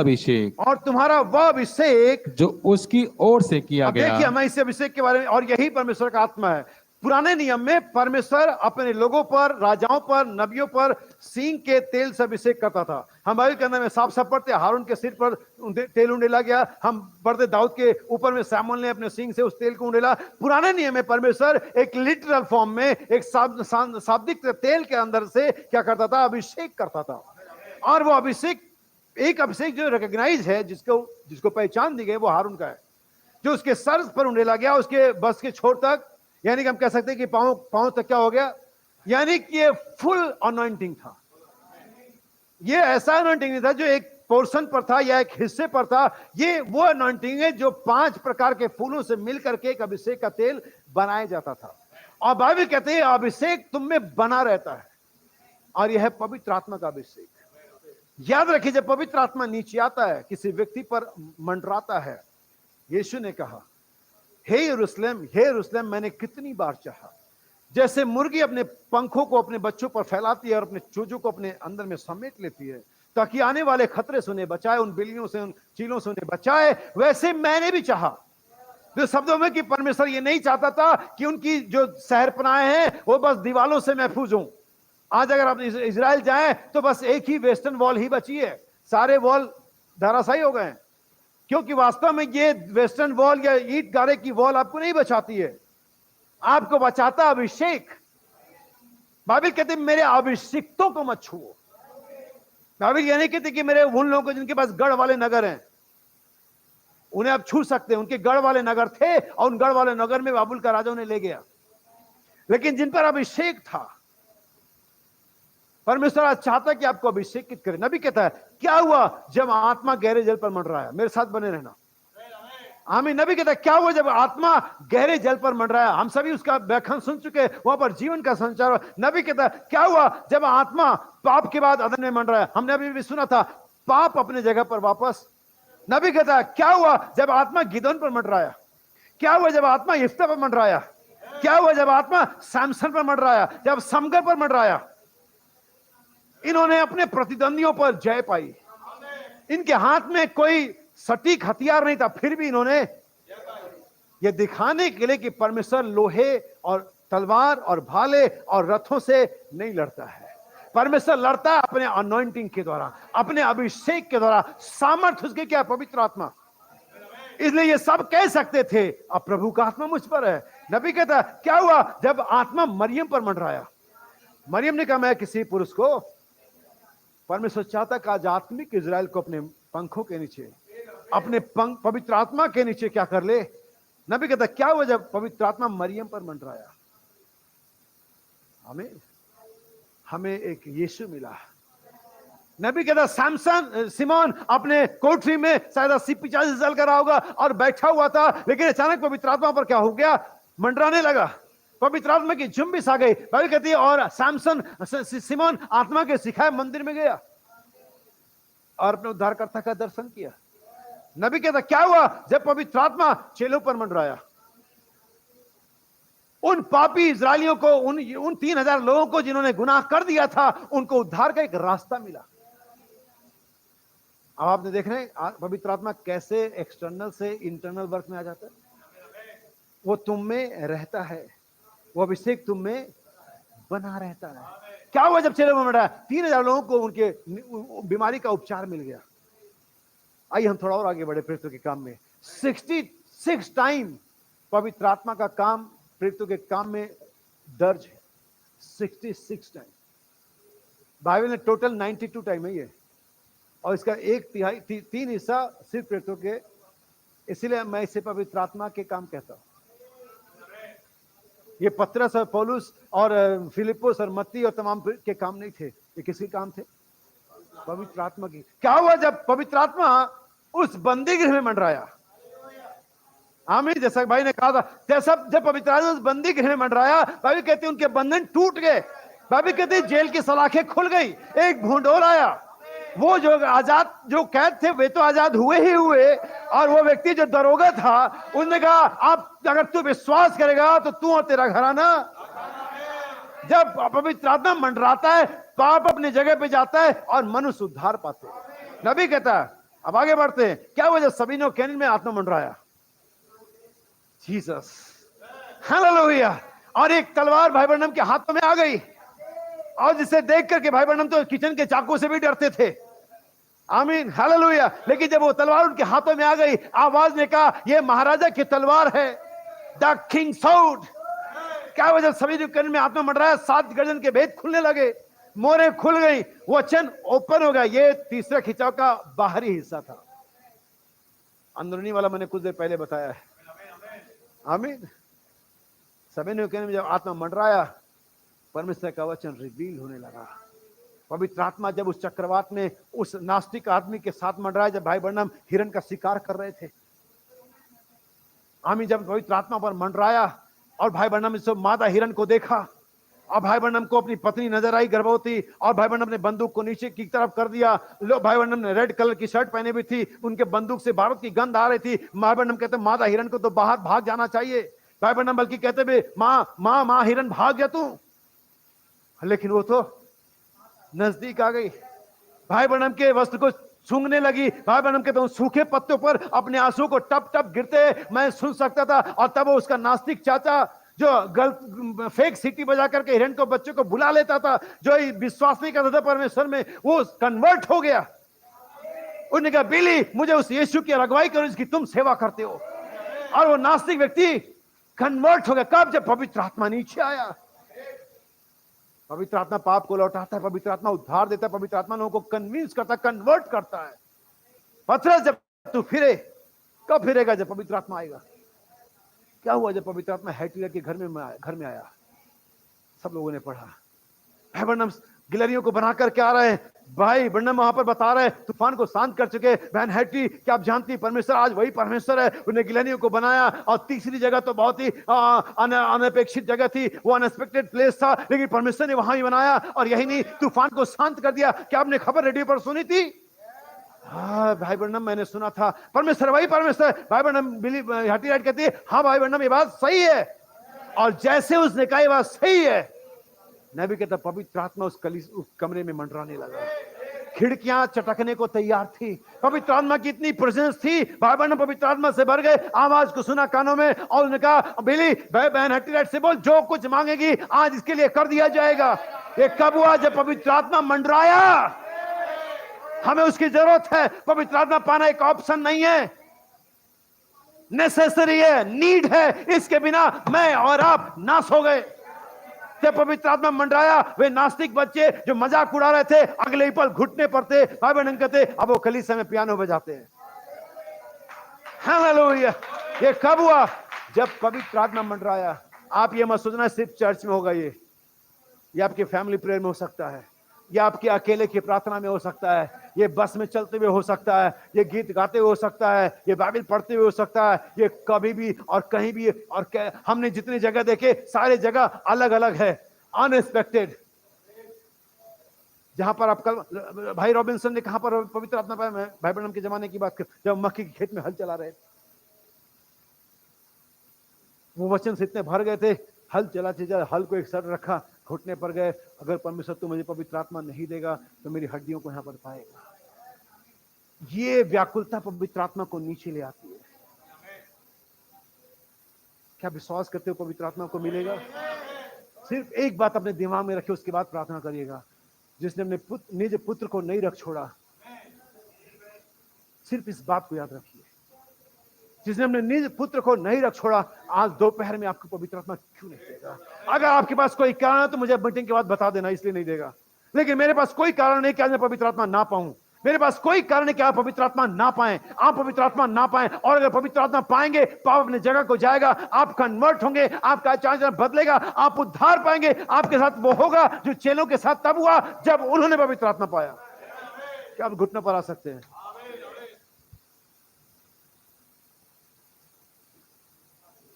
अभिषेक जो उसकी ओर से किया गया।
देखिए, हमें इस अभिषेक के बारे में, और यही परमेश्वर का आत्मा है। पुराने नियम में परमेश्वर अपने लोगों पर, राजाओं पर, नबियों पर सींग के तेल से अभिषेक करता था। हम बाइबल के अंदर में साफ साफ पढ़ते, हारून के सिर पर तेल उंडेला गया। हम पढ़ते दाऊद के ऊपर में सैमुएल ने अपने सींग से उस तेल को उंडेला। पुराने नियम में परमेश्वर एक लिटरल फॉर्म में, एक शाब्दिक तेल के अंदर से क्या करता था? अभिषेक करता था। और वो अभिषेक, एक अभिषेक जो रिकॉग्नाइज है, जिसको पहचान दी गई, वो हारून का है, जो उसके सर पर उंडेला गया, उसके बस के छोर तक, यानी कि हम कह सकते हैं कि पांव तक क्या हो गया, यानी कि ये फुल अनॉइंटिंग था। ये ऐसा अनॉइंटिंग नहीं था जो एक पोर्शन पर था या एक हिस्से पर था। ये वो अनॉइंटिंग है जो 5 प्रकार के फूलों से मिलकर के एक अभिषेक का तेल बनाया जाता था। और बाइबल कहते हैं अभिषेक तुम में बना रहता है, और यह है पवित्र आत्मा का अभिषेक। याद रखिए, जब पवित्र आत्मा नीचे आता है, किसी व्यक्ति पर मंडराता है, यीशु ने कहा, हे यरूशलेम, मैंने कितनी बार चाहा, जैसे मुर्गी अपने पंखों को अपने बच्चों पर फैलाती है और अपने चूजों को अपने अंदर में समेट लेती है ताकि आने वाले खतरे से उन्हें बचाए, उन बिल्लियों से, उन चीलों से उन्हें बचाए, वैसे मैंने भी चाहा। जो शब्दों में कि परमेश्वर ये नहीं चाहता था कि उनकी जो शहरपनाहें हैं वो बस दीवालों से महफूज हों। आज अगर आप इजराइल जाएं तो बस एक ही वेस्टर्न वॉल ही बची है, सारे वॉल धराशायी हो गए हैं। क्योंकि वास्तव में ये वेस्टर्न वॉल या ईंट गारे की वॉल आपको नहीं बचाती है, आपको बचाता अभिषेक। बाइबल कहते हैं मेरे अभिषिक्तों को मत छुओ। बाइबल ये नहीं कहती कि मेरे उन लोगों को जिनके पास गढ़ वाले नगर हैं उन्हें आप छू सकते हैं। उनके गढ़ वाले नगर थे और उन गढ़ वाले नगर में बाबुल का राजा उन्हें ले गया, लेकिन जिन पर अभिषेक था, परमेश्वर आज चाहता है कि आपको अभिषेकित करे। नबी कहता है क्या हुआ जब आत्मा गहरे जल पर मंडराया। मेरे साथ बने रहना। आमीन। नबी कहता है क्या हुआ जब आत्मा गहरे जल पर मंडराया। हम सभी उसका व्याख्यान सुन चुके हैं, वहां पर जीवन का संचार हुआ। नबी कहता है क्या हुआ जब आत्मा पाप के बाद अदन में मंडराया। हमने अभी भी सुना था पाप अपने जगह पर वापस। नबी कहता है क्या हुआ जब आत्मा गिदोन पर मंडराया। क्या हुआ जब आत्मा यिफ्ता पर मंडराया। क्या हुआ जब आत्मा सैमसन पर मंडराया, जब समगर पर मंडराया। इन्होंने अपने प्रतिद्वंदियों पर जय पाई। इनके हाथ में कोई सटीक हथियार नहीं था, फिर भी इन्होंने यह दिखाने के लिए कि परमेश्वर लोहे और तलवार और भाले और रथों से नहीं लड़ता है। परमेश्वर लड़ता है अपने अनॉइंटिंग के द्वारा, अपने अभिषेक के द्वारा। सामर्थ्य उसके क्या? पवित्र आत्मा। इसलिए ये सब कह सकते थे अब प्रभु का आत्मा मुझ पर है। नबी कहता क्या हुआ जब आत्मा मरियम पर मंडराया। मरियम ने कहा मैं किसी पुरुष को, परमेश्वर चाहता कि आज आत्मिक इजराइल को अपने पंखों के नीचे, अपने पवित्र आत्मा के नीचे क्या कर ले। नबी कहता क्या हुआ जब पवित्र आत्मा मरियम पर मंडराया। हमें एक यीशु मिला। नबी कहता सैमसन सिमोन अपने कोठरी में शायद 80-85 साल का रहा होगा और बैठा हुआ था, लेकिन अचानक पवित्र आत्मा पर क्या हो गया? मंडराने लगा। पवित्र आत्मा की जुम्बिश आ गई। बाइबल कहती है और सैमसन सिमोन आत्मा के सिखाए मंदिर में गया और अपने उद्धारकर्ता का दर्शन किया। नबी कहता क्या हुआ जब पवित्र आत्मा चेलों पर मंडराया। उन पापी इजरायलियों को, उन 3000 लोगों को जिन्होंने गुनाह कर दिया था, उनको उद्धार का एक रास्ता मिला। अब आपने देख रहे हैं पवित्र आत्मा कैसे एक्सटर्नल से इंटरनल वर्क में आ जाता है। वो तुम में रहता है, वो अभिषेक तुम में बना रहता है। क्या हुआ जब चेलों में मंडराया? 3000 लोगों को उनके बीमारी का उपचार मिल गया। आइए हम थोड़ा और आगे बढ़े प्रेरितों के काम में। 66 टाइम पवित्र आत्मा का काम प्रेरितों के काम में दर्ज है। 66 टाइम। बाइबल में टोटल 92 टाइम है ये, और इसका 1/3 हिस्सा सिर्फ प्रेरितों के। इसीलिए मैं इसे पवित्र आत्मा के काम कहता हूं। ये पतरस और पौलुस और फिलिपुस और मत्ती और तमाम के काम नहीं थे। ये किसके काम थे? पवित्र आत्मा की। क्या हुआ जब पवित्र आत्मा उस बंदी गृह में मंडराया। आमीन। जैसा भाई ने कहा था, जैसा जब पवित्र आत्मा उस बंदी गृह में मंडराया, बाइबल कहती है उनके बंधन टूट गए। बाइबल कहती है जेल की सलाखें खुल गई। एक भूंडोल आया। वो जो आजाद, जो कैद थे वे तो आजाद हुए ही हुए, और वो व्यक्ति जो दरोगा था उसने कहा आप अगर तू विश्वास करेगा तो तू और तेरा घराना। जब पवित्र आत्मा मंडराता है, पाप अपनी जगह पे जाता है और मनुष्य उद्धार पाते हैं। नबी कहता है, अब आगे बढ़ते हैं, क्या वजह सभी ने कैनिन में आत्मा मंडराया। Jesus, hallelujah. और एक तलवार भाई ब्रनम के हाथों में आ गई, और जिसे देख करके भाई ब्रनम तो किचन के चाकू से भी डरते थे। आमीन, हालेलुया। लेकिन जब वो तलवार उनके हाथों में आ गई, आवाज ने कहा यह महाराजा की तलवार है, द किंग सॉर्ड। क्या वजह सभी जो कैनिन में आत्मा मंडराया, 7 गर्दन के भेद खुलने लगे, मोरे खुल गई, वचन ओपन हो गया। ये तीसरा खिंचाव का बाहरी हिस्सा था। अंदरूनी वाला मैंने कुछ देर पहले बताया है। आमीन। सभी ने जब आत्मा मंडराया, परमेश्वर का वचन रिवील होने लगा। पवित्र आत्मा जब उस चक्रवात में उस नास्तिक आदमी के साथ मंडराया, जब भाई ब्रनम हिरन का शिकार कर रहे थे। आमीन। जब पवित्र आत्मा पर मंडराया और भाई ब्रनम इस मादा हिरन को देखा, और भाई ब्रनम को अपनी पत्नी नजर आई गर्भवती, और भाई ब्रनम ने बंदूक को नीचे की तरफ कर दिया। भाई ब्रनम ने रेड कलर की शर्ट पहने हुई थी, उनके बंदूक से बारूद की गंध आ रही थी। भाई ब्रनम कहते मादा हिरन को तो बाहर भाग जाना चाहिए। भाई ब्रनम बल्कि कहते भी माँ हिरन भाग जा तू, लेकिन वो तो नजदीक आ गई, भाई ब्रनम के वस्त्र को सूंघने लगी। भाई ब्रनम कहते हैं सूखे पत्तों पर अपने आंसू को टप टप गिरते मैं सुन सकता था। और तब वो उसका नास्तिक चाचा जो गलत फेक सिटी बजा करके हिरन को बच्चों को बुला लेता था, जो विश्वास नहीं करता था परमेश्वर में, वो कन्वर्ट हो गया। उन्होंने कहा बिली मुझे उस यीशु की अगुवाई करो जिसकी तुम सेवा करते हो। और वो नास्तिक व्यक्ति कन्वर्ट हो गया। कब? जब पवित्र आत्मा नीचे आया। पवित्र आत्मा पाप को लौटाता है, पवित्र आत्मा उद्धार देता है, पवित्र आत्मा लोगों को कन्विंस करता है, कन्वर्ट करता है। पतरस जब तू फिरे, कब फिरेगा? जब पवित्र आत्मा आएगा। क्या हुआ जब पवित्र आत्मा हैटीरिया के घर में आया? सब लोगों ने पढ़ा, भाई बर्नम गिलहरियों को बनाकर क्या आ रहे हैं? भाई बर्नम वहां पर बता रहे हैं तूफान को शांत कर चुके। बहन हैटी, क्या आप जानती परमेश्वर आज वही परमेश्वर है, उन्हें गिलहरियों को बनाया। और तीसरी जगह तो बहुत ही अनपेक्षित जगह थी, वो अनएक्सपेक्टेड प्लेस था, लेकिन परमेश्वर ने वहां भी बनाया। और यही नहीं, तूफान को शांत कर दिया। क्या आपने खबर रेडियो पर सुनी थी? हाँ भाई बर्नम, मैंने सुना था परमेश्वर वही परमेश्वर। भाई बर्नम हैटी राइट कहती है हाँ भाई बर्नम ये बात सही है। और जैसे उसने कहा ये बात सही है, मैं भी कहता पवित्र आत्मा उस कमरे में मंडराने लगा। खिड़कियां चटकने को तैयार थी, पवित्र आत्मा की इतनी प्रेजेंस थी। भाई बहन पवित्र आत्मा से भर गए। आवाज को सुना कानों में और उन्होंने कहा बिली बहन हैटी राइट से बोल जो कुछ मांगेगी आज इसके लिए कर दिया जाएगा। ये कब हुआ? जब पवित्र आत्मा मंडराया। हमें उसकी जरूरत है। पवित्र आत्मा पाना एक ऑप्शन नहीं है, नेसेसरी है, नीड है। इसके बिना मैं और आप नाश हो गए। जब पवित्र आत्मा मंडराया, वे नास्तिक बच्चे जो मजाक उड़ा रहे थे अगले ही पल घुटने पड़ते। भाई बहन कहते अब वो कलीसिया में पियानो बजाते हैं। हालेलुया। ये कब हुआ? जब पवित्र आत्मा मंडराया। आप ये मत सोचना सिर्फ चर्च में होगा। ये आपके फैमिली प्रेयर में हो सकता है, ये आपके अकेले की प्रार्थना में हो सकता है, ये बस में चलते हुए हो सकता है, ये गीत गाते हुए हो सकता है, ये बाइबल पढ़ते हुए हो सकता है। ये कभी भी और कहीं भी। और हमने जितनी जगह देखे सारे जगह अलग अलग है, अनएक्सपेक्टेड। जहां पर आप कल भाई रॉबिन्सन ने कहां पर पवित्र आत्मा पाया? मैं भाई ब्रैनम के जमाने की बात कर, जब मक्की के खेत में हल चला रहे, वो वचन से इतने भर गए थे, हल चलाते जा हल को एक सर रखा, घुटने पर गए, अगर परमेश्वर तू मुझे पवित्र आत्मा नहीं देगा तो मेरी हड्डियों को यहां पर पाएगा। ये व्याकुलता पवित्र आत्मा को नीचे ले आती है। क्या विश्वास करते हो पवित्र आत्मा को मिलेगा? सिर्फ एक बात अपने दिमाग में रखिए, उसके बाद प्रार्थना करिएगा। जिसने अपने निज पुत्र को नहीं रख छोड़ा, सिर्फ इस बात को याद रखिए, जिसने अपने निज पुत्र को नहीं रख छोड़ा, आज दोपहर में आपको पवित्र आत्मा क्यों नहीं देगा? अगर आपके पास कोई कारण है तो मुझे मीटिंग के बाद बता देना, इसलिए नहीं देगा। लेकिन मेरे पास कोई कारण नहीं कि आज मैं पवित्र आत्मा ना पाऊं। मेरे पास कोई कारण नहीं कि आप पवित्र आत्मा ना पाएं, आप पवित्र आत्मा ना पाएं। और अगर पवित्र आत्मा पाएंगे, पाप अपनी जगह को जाएगा, आप कन्वर्ट होंगे, आपका चार्जर बदलेगा, आप उद्धार पाएंगे। आपके साथ वो होगा जो चेलों के साथ तब हुआ जब उन्होंने पवित्र आत्मा पाया। क्या आप घुटनों पर आ सकते हैं?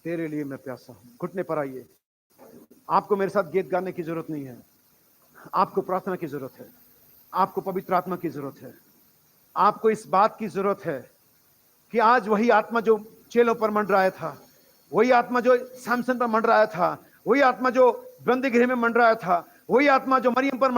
तेरे लिए मैं प्यासा हूं। घुटने पर आइए। आपको मेरे साथ गीत गाने की जरूरत नहीं है, आपको प्रार्थना की जरूरत है, आपको पवित्र आत्मा की जरूरत है। आपको इस बात की जरूरत है कि आज वही आत्मा जो चेलों पर मंडराया था, वही आत्मा जो सैमसन पर मंडराया था, वही आत्मा जो बंदीगृह में मंडराया था, वही आत्मा जो मरियम पर